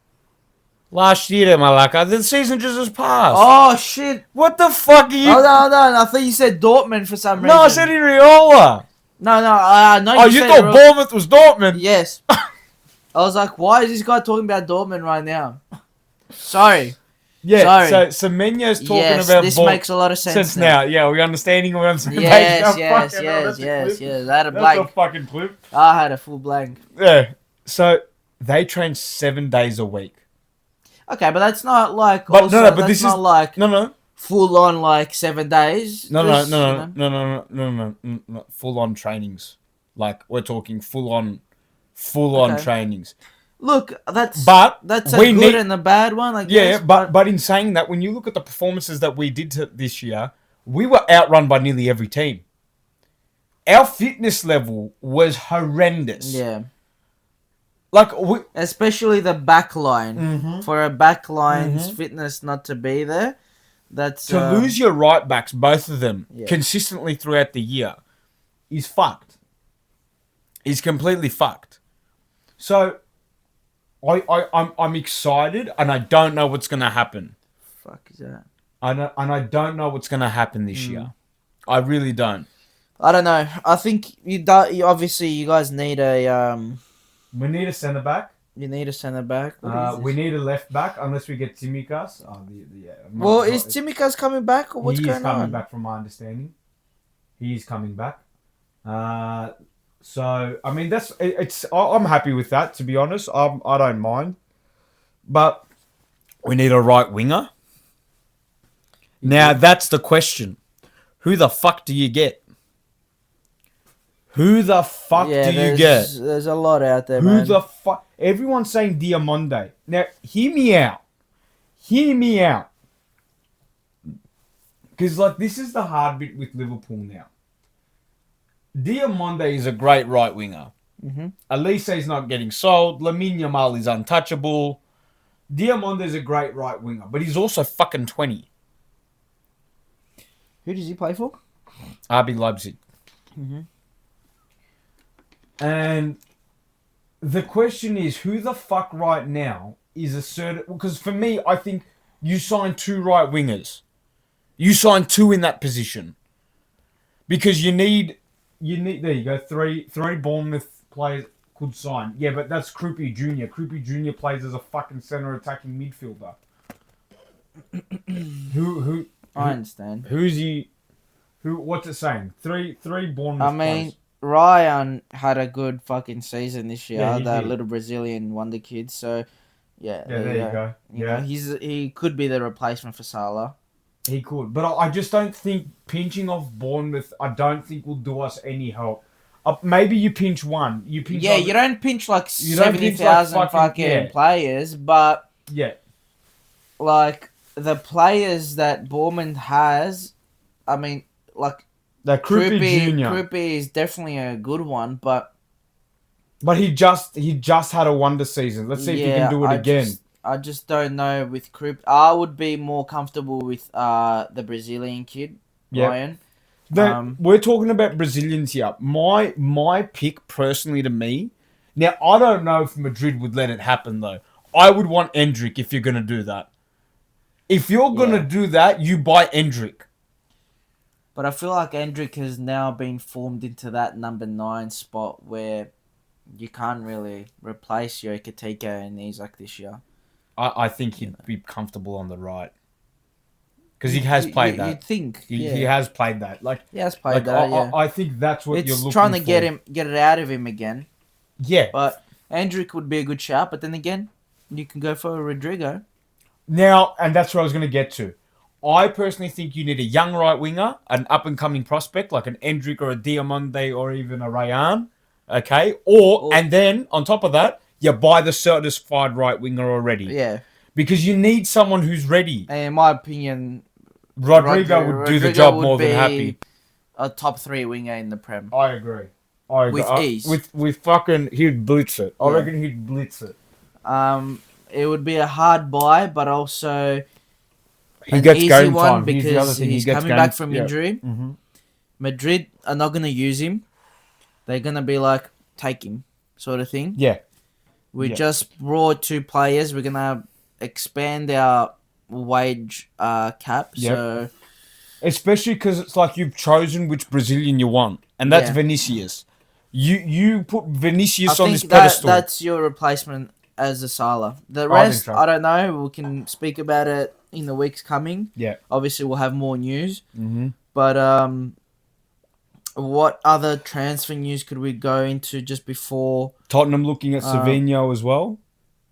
Last year, Malaka. The season just passed. Oh, shit. What the fuck are you... Hold on. I thought you said Dortmund for some reason. No, I said Iriola. No, I know you thought Bournemouth was Dortmund? Yes. I was like, why is this guy talking about Dortmund right now? Sorry. Yeah, so Semenyo's talking about... This makes a lot of sense now. Yeah, we're understanding what I'm saying. Yes. I had a blank. That's a fucking clip. I had a full blank. Yeah. So, they train 7 days a week. Okay, but that's not like... But this is... like... No. Full on, like, 7 days. No. Full on trainings. Like, we're talking full on trainings. Look, that's But that's a we good need, and a bad one, I yeah. guess. But in saying that, when you look at the performances that we did this year, we were outrun by nearly every team. Our fitness level was horrendous. yeah, Like especially the back line. Mhm. For a back line's Mhm. fitness not to be there, that's To lose your right backs, both of them, yeah. consistently throughout the year, is fucked. Is completely fucked. So I'm excited, and I don't know what's gonna happen. Fuck is that? I don't know what's gonna happen this year. I really don't. I don't know. I think you obviously you guys need a We need a centre back. you need a centre back. What is We this? need a left back, unless we get Tsimikas. Yeah. Well, is Timikas coming back or what's He is going coming on? back, from my understanding. He is coming back. So I mean, I'm happy with that. To be honest, I don't mind. But we need a right winger. Now that's the question: who the fuck do you get? Who the fuck Yeah, do you get? there's a lot out there, Who man. the fuck? Everyone's saying Diamonde. Now, hear me out. Hear me out. Because, like, this is the hard bit with Liverpool now. Diamonde is a great right winger. Mhm. Elise's not getting sold. Lamine Yamal is untouchable. Diamonde is a great right winger, but he's also fucking 20. Who does he play for? RB Leipzig. Mhm. And the question is, who the fuck right now is a certain... Because for me, I think you sign 2 right wingers. You sign 2 in that position. Because you need... There you go. Three Bournemouth players could sign. Yeah, but that's Krupi Jr. Krupi Jr. plays as a fucking centre attacking midfielder. Who I understand. Who's he... What's it saying? Three Bournemouth I mean, players. Ryan had a good fucking season this year. Yeah, he that did. little Brazilian wonder kid. So, yeah, Yeah, there you go. You know, he could be the replacement for Salah. He could, but I just don't think pinching off Bournemouth, I don't think will do us any help. Maybe you pinch one. You pinch. Yeah, you don't pinch like You don't pinch, like, 70,000 fucking yeah. players, but Yeah. like the players that Bournemouth has, I mean, like That Krupi Jr. Krupi is definitely a good one, but But he just had a wonder season. Let's see if he can do it again. I just don't know with Krupi. I would be more comfortable with the Brazilian kid, Yep. Ryan. We're talking about Brazilians here. My pick personally to me. Now I don't know if Madrid would let it happen though. I would want Endrick if you're gonna do that. If you're gonna do that, you buy Endrick. But I feel like Endrick has now been formed into that number 9 spot where you can't really replace Yokotika and Isak this year. I think he'd be comfortable on the right. Because he has played that. You'd think. He has played that. Like, he has played that, yeah. I think that's what you're looking for. It's trying to get it out of him again. Yeah. But Endrick would be a good shout, but then again, you can go for Rodrigo. Now, and that's what I was going to get to. I personally think you need a young right winger, an up-and-coming prospect, like an Endrick or a Diamonde or even a Rayan. Okay? And then, on top of that, you buy the certified right winger already. Yeah. Because you need someone who's ready. And in my opinion, Rodrigo would do the job more than happy. A top 3 winger in the Prem. I agree. With ease. With fucking, he'd blitz it. I reckon he'd blitz it. It would be a hard buy, but also he gets easy game one time. because he's coming back from injury. Mm-hmm. Madrid are not going to use him. They're going to be like, take him, sort of thing. Yeah. We just brought 2 players. We're going to expand our wage cap. Yep. So, especially because it's like you've chosen which Brazilian you want, and that's Vinicius. You put Vinicius on this pedestal. That's your replacement as a Salah. The rest, I don't know. We can speak about it in the weeks coming. Yeah. Obviously, we'll have more news. Mm-hmm. But what other transfer news could we go into just before? Tottenham looking at Sifn as well.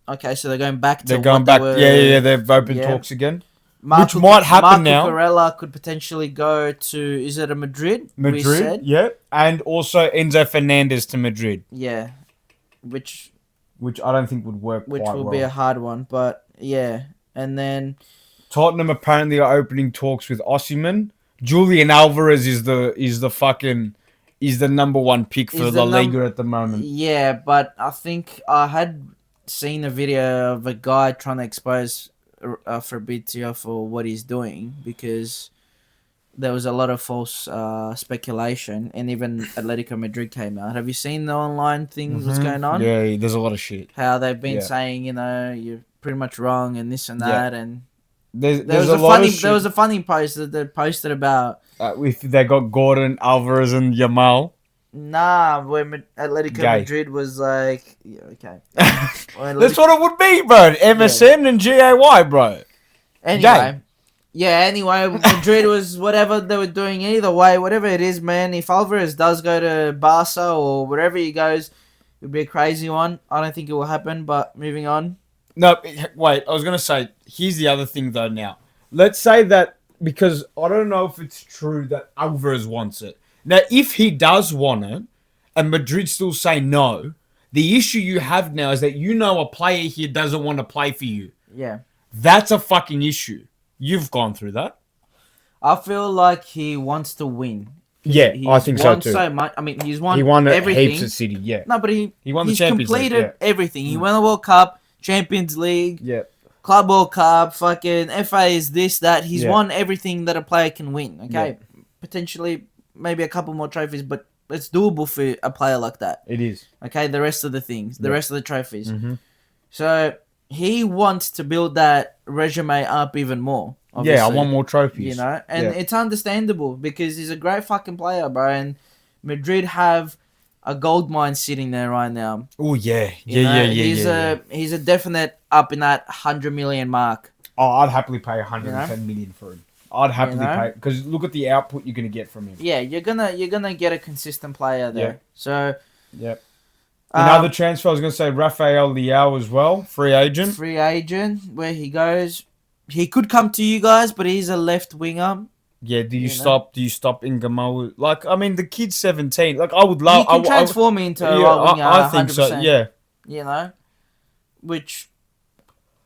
Okay, so they're going back to. They're going back. They've opened talks again. Which might happen now. Marco Corella could potentially go to. Is it a Madrid? Madrid, yeah, and also Enzo Fernandez to Madrid. Yeah, which which I don't think would work which quite will be a well. hard one. But yeah, and then Tottenham apparently are opening talks with Osimhen. Julian Alvarez is the number one pick for is the La num Liga at the moment. yeah, but I think I had seen a video of a guy trying to expose Fabrizio for what he's doing because there was a lot of false speculation, and even Atletico Madrid came out. Have you seen the online things? What's going on? Yeah, there's a lot of shit. How they've been Yeah. saying, you're pretty much wrong and this and Yeah. that, and There's a lot of shit. there was a funny post that they posted about If they got Gordon, Alvarez, and Yamal. where Atletico Gay. Madrid was like, yeah, okay. That's what it would be, bro. MSN and GAY, bro. Anyway, anyway, Madrid was whatever they were doing. Either way, whatever it is, man. If Alvarez does go to Barca or wherever he goes, it'll be a crazy one. I don't think it will happen. But moving on. No, wait. I was gonna say. Here's the other thing, though. Now, let's say that because I don't know if it's true that Alvarez wants it. Now, if he does want it, and Madrid still say no, the issue you have now is that a player here doesn't want to play for you. Yeah. That's a fucking issue. You've gone through that. I feel like he wants to win. Yeah, I think so won too. so much. I mean, he's won. He won everything. heaps at City. Yeah. No, but He won the he's Champions League, completed yeah. everything. He won the World Cup, Champions League, Yeah. Club World Cup, fucking FA is this, that. He's Yeah. won everything that a player can win. Okay, Yeah. potentially maybe a couple more trophies, but it's doable for a player like that. It is. Okay, the rest of the things, the Yeah. rest of the trophies. Mhm. So he wants to build that resume up even more. Yeah, I Obviously. want more trophies. And Yeah. it's understandable because he's a great fucking player, bro. And Madrid have a gold mine sitting there right now. Oh yeah, You know, he's he's a definite up in that 100 million mark. Oh, I'd happily pay 110 million for him. I'd happily know? pay because look at the output you're gonna get from him. Yeah, you're gonna get a consistent player there. Yeah. So Yep. Another transfer, I was gonna say Rafael Leao as well, free agent. free agent, where he goes, he could come to you guys, but he's a left winger. Yeah. Do you know? stop? Do you stop Ingamalu? Like, I mean, the kid's 17. Like, I would love. He can transform into a yeah, right winger. I think so. 100%. Yeah. You know, which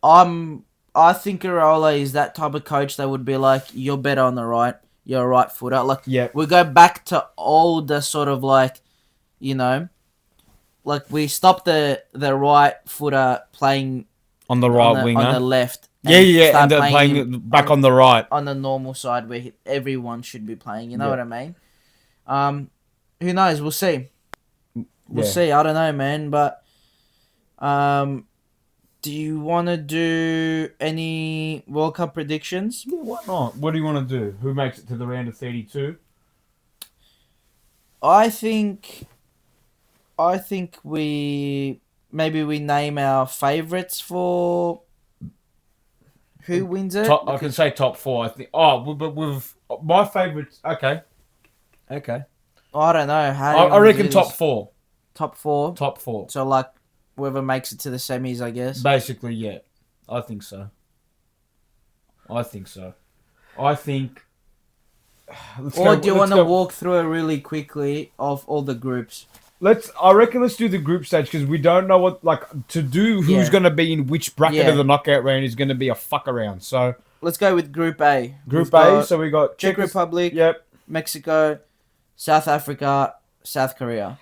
I think Arola is that type of coach that would be like, you're better on the right, you're a right footer. Like, Yeah. we go back to all the sort of like, like we stop the right footer playing On the right winger. on the left. yeah, start and they're playing him it back on the right. on the normal side where everyone should be playing. You know Yeah. what I mean? Who knows? We'll see. We'll Yeah. see. I don't know, man. But do you want to do any World Cup predictions? Yeah, why not? What do you want to do? Who makes it to the round of 32? I think we name our favorites for who wins it. I can say top 4. I think. Oh, but with my favorites. Okay. I don't know. How do you I wanna reckon do top this? 4. Top 4. Top 4. So like whoever makes it to the semis, I guess. Basically, yeah. I think so. I think. Or do you want to walk through it really quickly of all the groups? I reckon let's do the group stage because we don't know what to do. Who's Yeah. going to be in which bracket Yeah. of the knockout round is going to be a fuck around. So Let's go with Group A. Group We've A. got So we got Czech Republic, Yep. Mexico, South Africa, South Korea.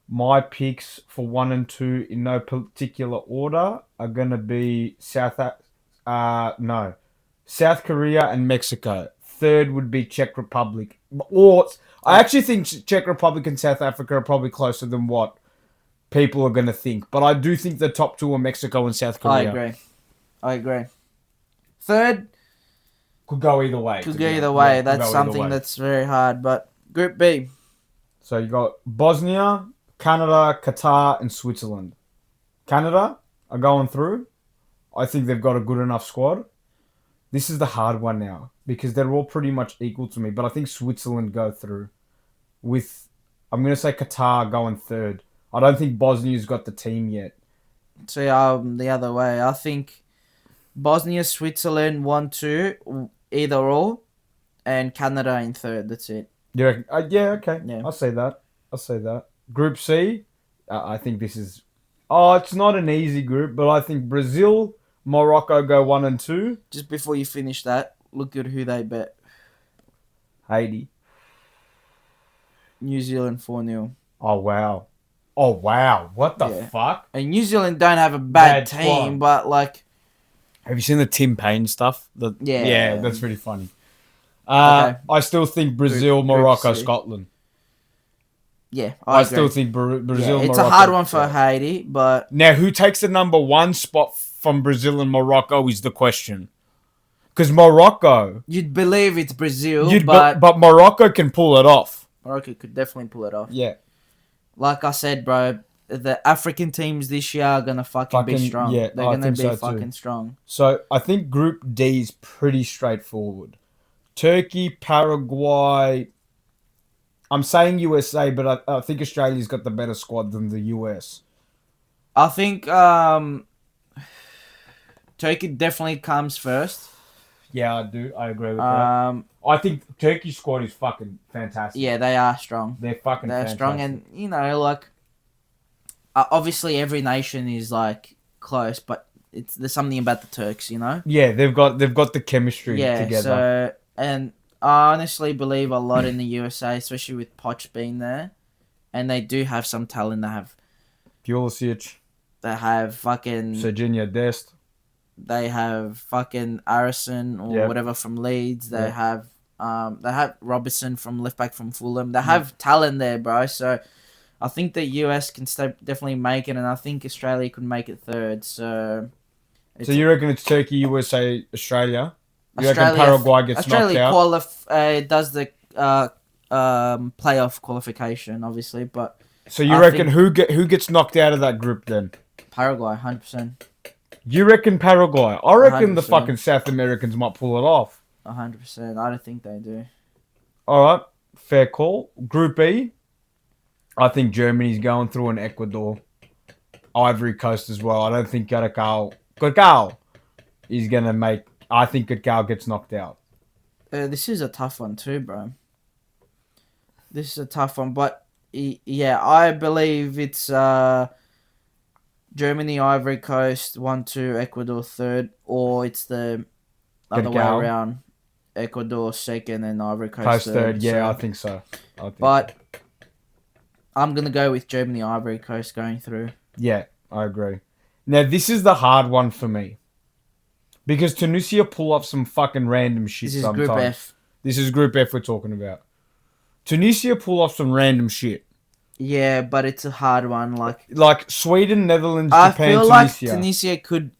My picks for 1 and 2 in no particular order are going to be South Korea and Mexico. Third would be Czech Republic. I actually think Czech Republic and South Africa are probably closer than what people are going to think. But I do think the top 2 are Mexico and South Korea. I agree. Third Could go either way. could go either way. Yeah, That's could go either something way. that's very hard. But Group B. So you got Bosnia, Canada, Qatar, and Switzerland. Canada are going through. I think they've got a good enough squad. This is the hard one now because they're all pretty much equal to me. But I think Switzerland go through. I'm going to say Qatar going third. I don't think Bosnia's got the team yet. So the other way. I think Bosnia, Switzerland 1-2, either or, and Canada in third. That's it. You reckon? Yeah, okay. Yeah. I'll say that. Group C, I think this is. Oh, it's not an easy group, but I think Brazil, Morocco go 1 and 2. Just before you finish that, look at who they bet. Haiti. New Zealand 4-0. Oh wow. Oh wow. What the Yeah. fuck? And New Zealand don't have a bad team, squad. but like, Have you seen the Tim Payne stuff? Yeah. That's pretty funny. Okay. I still think Brazil, Group Morocco, C. Scotland. yeah, I agree. still think Brazil, Yeah, it's Morocco. a hard one for Haiti, but Now, who takes the number 1 spot from Brazil and Morocco is the question. Because Morocco, you'd believe it's Brazil, but but Morocco can pull it off. Morocco could definitely pull it off. Yeah. Like I said, bro, the African teams this year are gonna fucking be strong. yeah, They're I gonna think be so too. fucking strong. So I think Group D is pretty straightforward. Turkey, Paraguay. I'm saying USA, but I think Australia's got the better squad than the US. I think Turkey definitely comes first. Yeah, I do. I agree with that. I think Turkey's squad is fucking fantastic. Yeah, they are strong. They're fucking They're fantastic. strong, and you know, like obviously every nation is like close, but there's something about the Turks, you know. Yeah, they've got the chemistry Yeah. together. So and I honestly believe a lot in the USA, especially with Poch being there, and they do have some talent. Pulisic, They have fucking. Serginho Dest. They have fucking Arison or Yep. whatever from Leeds. They Yep. have Robertson from left back from Fulham. They have talent there, bro. So I think the US can definitely make it, and I think Australia could make it third. So You reckon it's Turkey, USA, Australia? You Australia, reckon Paraguay gets knocked out? does the playoff qualification, obviously, but So you I reckon think- who gets knocked out of that group then? Paraguay, 100%. You reckon Paraguay? I reckon the 100%. fucking South Americans might pull it off. 100%. I don't think they do. All right, fair call. Group E, I think Germany's going through, and Ecuador, Ivory Coast as well. I don't think Cacao is gonna make. I think Cacao gets knocked out. This is a tough one too, bro. This is a tough one, but yeah, I believe it's Germany, Ivory Coast, 1-2, Ecuador third, or it's the other way Cacao. around. Ecuador second and Ivory Coast, Coast third, yeah, so- I think so. But I'm gonna go with Germany, Ivory Coast going through. Yeah, I agree. Now this is the hard one for me, because Tunisia pull up some fucking random shit This is sometimes. Group F. This is Group F we're talking about. Tunisia pull off some random shit. Yeah, but it's a hard one. Like Sweden, Netherlands, I Japan, feel Tunisia. like Tunisia could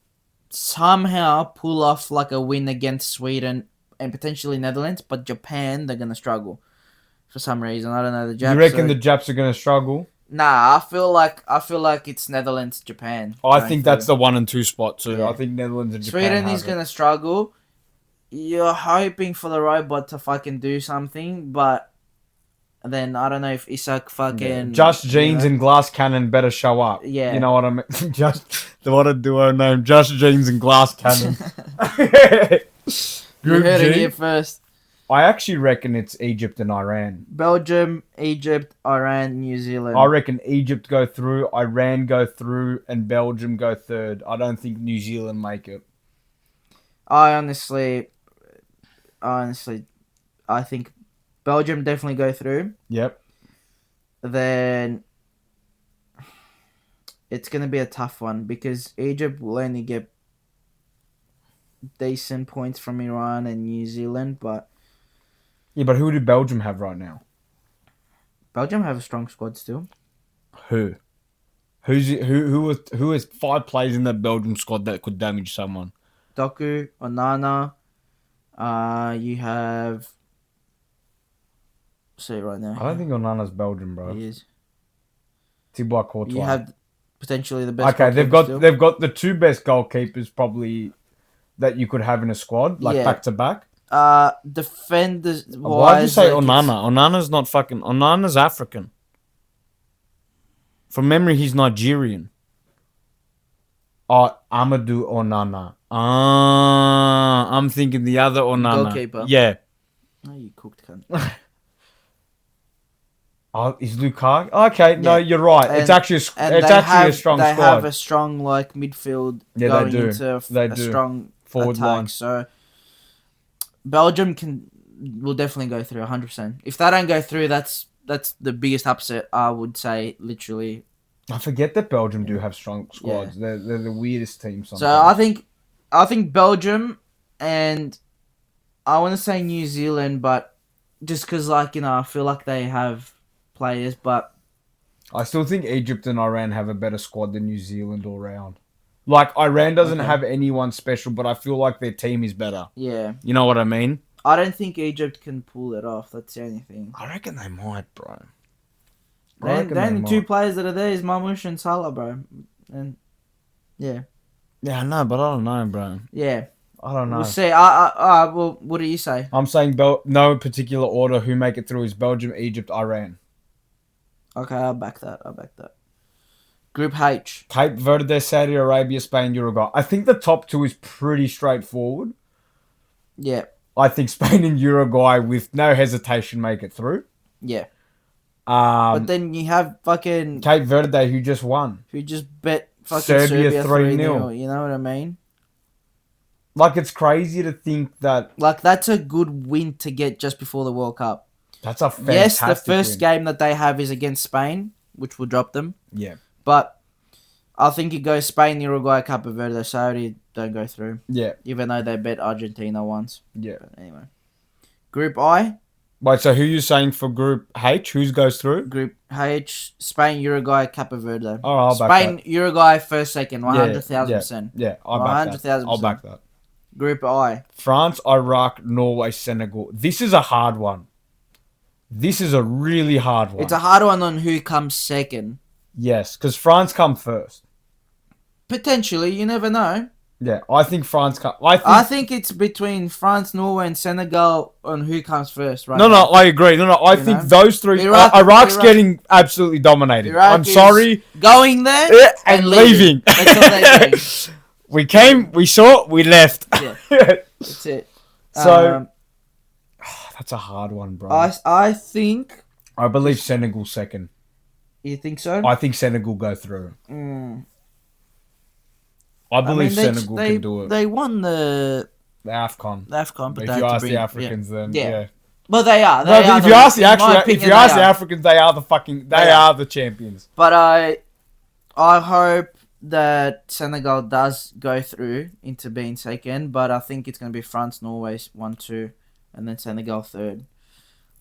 somehow pull off like a win against Sweden and potentially Netherlands, but Japan, they're gonna struggle for some reason. I don't know the Japs. You reckon the Japs are going to struggle? Nah, I feel like it's Netherlands, Japan. I going think that's through. the 1 and 2 spot too. Yeah. I think Netherlands and Japan Sweden have is it. gonna struggle. You're hoping for the robot to fucking do something, but then I don't know if Isak fucking Just Jeans and Glass Cannon better show up. Yeah. You know what I mean? What a duo name. Just Jeans and Glass Cannon. You Group heard it G. here first. I actually reckon it's Egypt and Iran. Belgium, Egypt, Iran, New Zealand. I reckon Egypt go through, Iran go through, and Belgium go third. I don't think New Zealand make it. I honestly, I think Belgium definitely go through. Yep. Then it's gonna be a tough one because Egypt will only get decent points from Iran and New Zealand, but Yeah, but who do Belgium have right now? Belgium have a strong squad still. Who? Who has 5 players in that Belgium squad that could damage someone? Doku, Onana. You have. See it right now. I don't think Onana's Belgium, bro. He is. Thibaut Courtois. You have potentially the best. Okay, goalkeeper still. they've got the 2 best goalkeepers probably that you could have in a squad, like Yeah. back to back. Defenders. Why'd you say like, Onana? Onana's not fucking. Onana's African. From memory, he's Nigerian. Oh, Amadou Onana. I'm thinking the other Onana. Goalkeeper. Yeah. Oh, you cooked cunt. Oh, is Lukaku? Okay, no, Yeah, you're right. It's and actually and it's they actually a have strong they have squad. a strong like midfield Yeah, they going do. into They a do. strong Forward attack. line. So Belgium will definitely go through 100%. If they don't go through, that's the biggest upset I would say. Literally, I forget that Belgium do yeah, have strong yeah. squads. They're the weirdest team So I sometimes. think Belgium and I want to say New Zealand, but just because like I feel like they have players, but I still think Egypt and Iran have a better squad than New Zealand all round. Like Iran doesn't okay, have anyone special, but I feel like their team is better. yeah. You know what I mean? I don't think Egypt can pull it off. That's the only thing. I reckon they might, bro. I Then reckon the they only two might. players that are there is Marmoush and Salah, bro. And yeah, Yeah, I know, but I don't know, bro. yeah. I don't We'll know. see. Well, what do you say? I'm saying no particular order who make it through is Belgium, Egypt, Iran. Okay, I'll back that. Group H. Cape Verde, Saudi Arabia, Spain, Uruguay. I think the top two is pretty straightforward. Yeah, I think Spain and Uruguay, with no hesitation, make it through. yeah. But then you have fucking Cape Verde, who just won. who just bet fucking Serbia Serbia 3-0. 3-0. You know what I mean? Like, it's crazy to think that Like that's a good win to get just before the World Cup. that's a Yes, fantastic the first win. game that they have is against Spain, which will drop them. Yeah. But I think it goes Spain, Uruguay, Cape Verde, Saudi don't go through. Yeah. Even though they bet Argentina once. Yeah. But anyway. Group I, Wait, so who you saying for Group H? Who goes through? Group H, Spain, Uruguay, Cape Verde. Oh, I'll back Spain, Uruguay, first, second, that. 100,000%. Yeah, I'll back that. 100,000%. I'll back that. Group I. France, Iraq, Norway, Senegal. This is a hard one. This is a really hard one. It's a hard one on who comes second. Yes, because France come first. Potentially, you never know. Yeah, I think France come. I think it's between France, Norway, and Senegal on who comes first, right? No, now. I agree. No, I You think know? those three. Iraq's getting absolutely dominated. Iraq I'm is sorry. Going there And leaving. That's all they do. We came, we saw, we left. Yeah, that's it. So, that's a hard one, bro. I think. I believe Senegal second. You think so? I think Senegal go through. Mm. I believe they Senegal can do it. They won the AFCON. AFCON, but If they you had to ask bring, the Africans, then Yeah. yeah. Well, they are. They No, are if the- you ask the in my actual, if opinion, you ask they the are. Africans, they are the fucking, they They are the champions. But I hope that Senegal does go through into being second, but I think it's going to be France, Norway 1-2, and then Senegal third.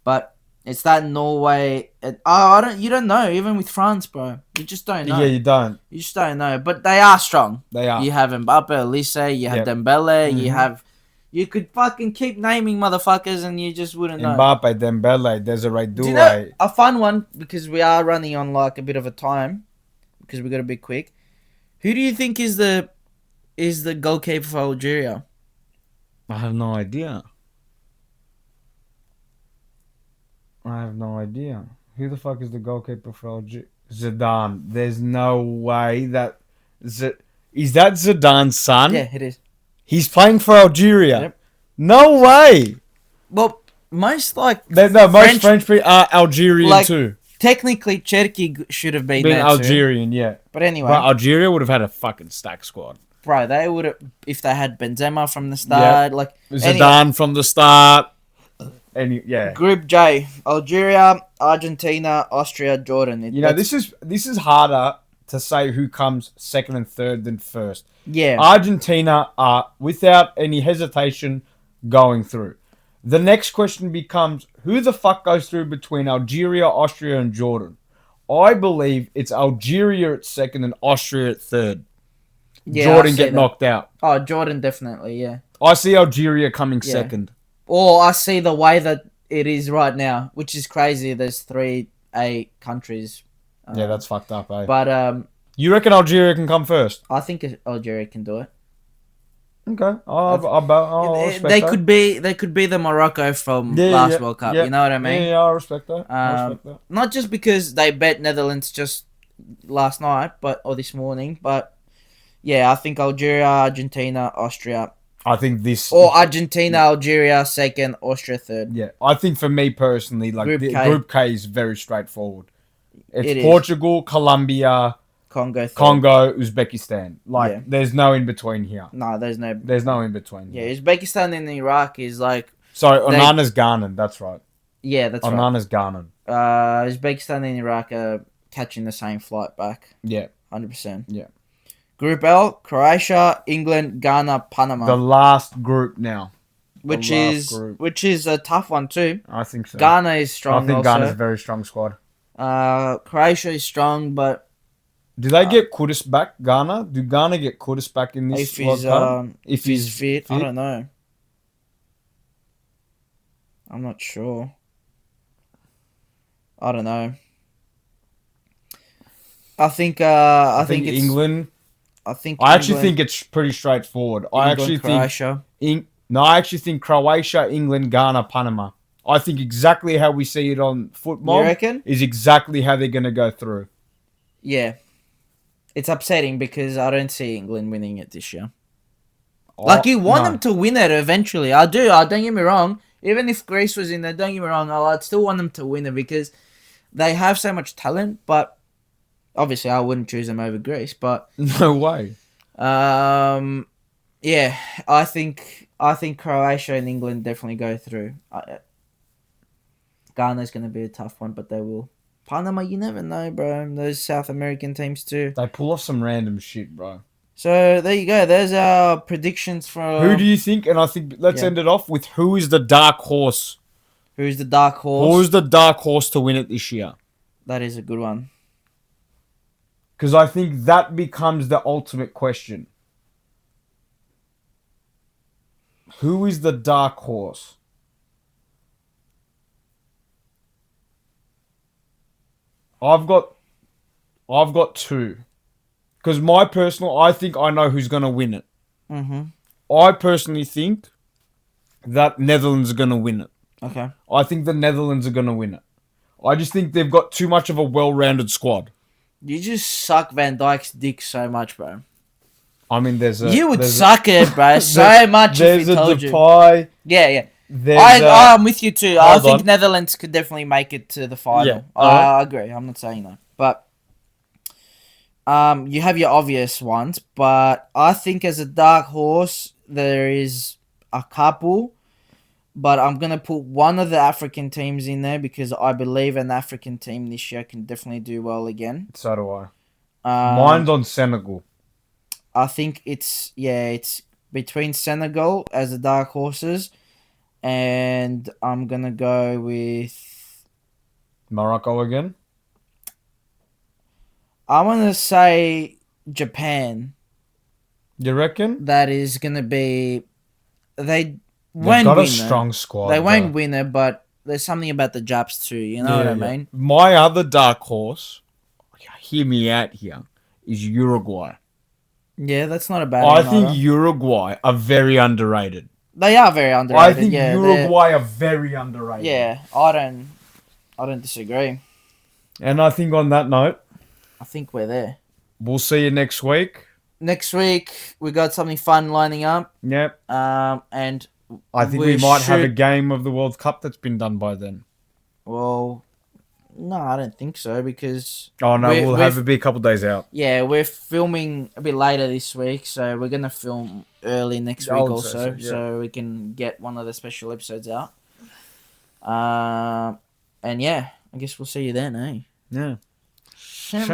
But it's that Norway. You don't know. Even with France, bro, you just don't know. Yeah, you don't. You just don't know. But they are strong. They are. You have Mbappe, Elise, you have Yep. Dembele, you Mhm. have. You could fucking keep naming motherfuckers, and you just wouldn't know. Mbappe, Dembele, Desiree Do you know Doué. a fun one, because we are running on like a bit of a time, because we got to be quick. Who do you think is the goalkeeper for Algeria? I have no idea. I have no idea. Who the fuck is the goalkeeper for Algeria? Zidane. There's no way that... Is that Zidane's son? Yeah, it is. He's playing for Algeria. Yep. No way. Well, most like Most French people are Algerian like, too. technically Cherki should have been there Algerian, yeah. too. But anyway, But Algeria would have had a fucking stack squad. bro, they would have if they had Benzema from the start. Like Zidane from the start. Yeah. Group J: Algeria, Argentina, Austria, Jordan. This is harder to say who comes second and third than first. Yeah. Argentina are, without any hesitation, going through. The next question becomes, who the fuck goes through between Algeria, Austria, and Jordan? I believe it's Algeria at second and Austria at third. Yeah, Jordan get knocked out. Oh, Jordan definitely, yeah. I see Algeria coming Yeah. second. Or I see the way that it is right now, which is crazy. There's 3 countries. Yeah, that's fucked up, eh? But You reckon Algeria can come first? I think Algeria can do it. Okay, I'll respect They that. could be the Morocco from last World Cup. Yeah. You know what I mean? Yeah, I respect that. I respect that. Not just because they bet Netherlands just last night, or this morning, but yeah, I think Algeria, Argentina, Austria, I think this. Or Argentina, Algeria second, Austria third. Yeah, I think for me personally, like Group the K. Group K is very straightforward. It's It is. Portugal, Colombia, Congo third. Congo, Uzbekistan. Like, Yeah. there's no in between here. No, there's no. There's no in between Yeah, here. Uzbekistan and Iraq is like. Sorry, They- Onana's Ghanan. That's right. Yeah, that's right. Onana's Ghanan. Uzbekistan and Iraq are catching the same flight back. Yeah. 100%. Yeah. Group L, Croatia, England, Ghana, Panama. The last group now. which last is group. which is a tough one too. I think so. Ghana is strong I think also. Ghana's a very strong squad. Croatia is strong, but Do they get Kudus back, Ghana? Do Ghana get Kudus back in this if World he's Cup? if he's fit, I don't know. I'm not sure. I don't know. I think it's England. I think I actually England- think it's pretty straightforward. England, Croatia. I actually think Croatia, England, Ghana, Panama. I think exactly how we see it on You football reckon? is exactly how they're going to go through. Yeah. It's upsetting because I don't see England winning it this year. Oh, Like, you want no. them to win it eventually. I do. Don't get me wrong. Even if Greece was in there, don't get me wrong, I'd still want them to win it because they have so much talent. But obviously, I wouldn't choose them over Greece. But No way. yeah, I think Croatia and England definitely go through. Ghana's going to be a tough one, but they will. Panama, you never know, bro. Those South American teams too. They pull off some random shit, bro. So there you go. There's our predictions for Who do you think? And I think let's Yeah. end it off with who is the dark horse? who's the dark horse. Who's the dark horse to win it this year? That is a good one. Because I think that becomes the ultimate question. Who is the dark horse? I've got two. Because I think I know who's going to win it. Mm-hmm. I personally think that Netherlands are going to win it. Okay. I think the Netherlands are going to win it. I just think they've got too much of a well-rounded squad. You just suck Van Dijk's dick so much, bro. I mean, You would suck it, bro, so much if There's he a told you. Depay. Yeah. There's I'm with you too. I hold think on. Netherlands could definitely make it to the final. Yeah, I alright. agree. I'm not saying no. But you have your obvious ones, but I think as a dark horse, there is a couple. But I'm going to put one of the African teams in there because I believe an African team this year can definitely do well again. So do I. Um, Mine's on Senegal. I think it's between Senegal as the dark horses, and I'm gonna go with. Morocco again. I want to say Japan. You reckon? That is gonna be. They They've won't got win a strong squad. They won't bro. win it, but there's something about the Japs too. You know what I mean? My other dark horse, hear me out here, is Uruguay. Yeah, that's not a bad. I one think either. Uruguay are very underrated. They are very underrated. I think Uruguay are very underrated. Yeah, I don't disagree. And I think on that note, I think we're there. we'll see you next week. Next week we got something fun lining up. Yep. And I think we might have a game of the World Cup that's been done by then. well, no, I don't think so because Oh no, we'll have it be a couple days out. yeah, we're filming a bit later this week, so we're gonna film early next I week would also, say so, so we can get one of the special episodes out. And yeah, I guess we'll see you then, eh? Yeah. Shut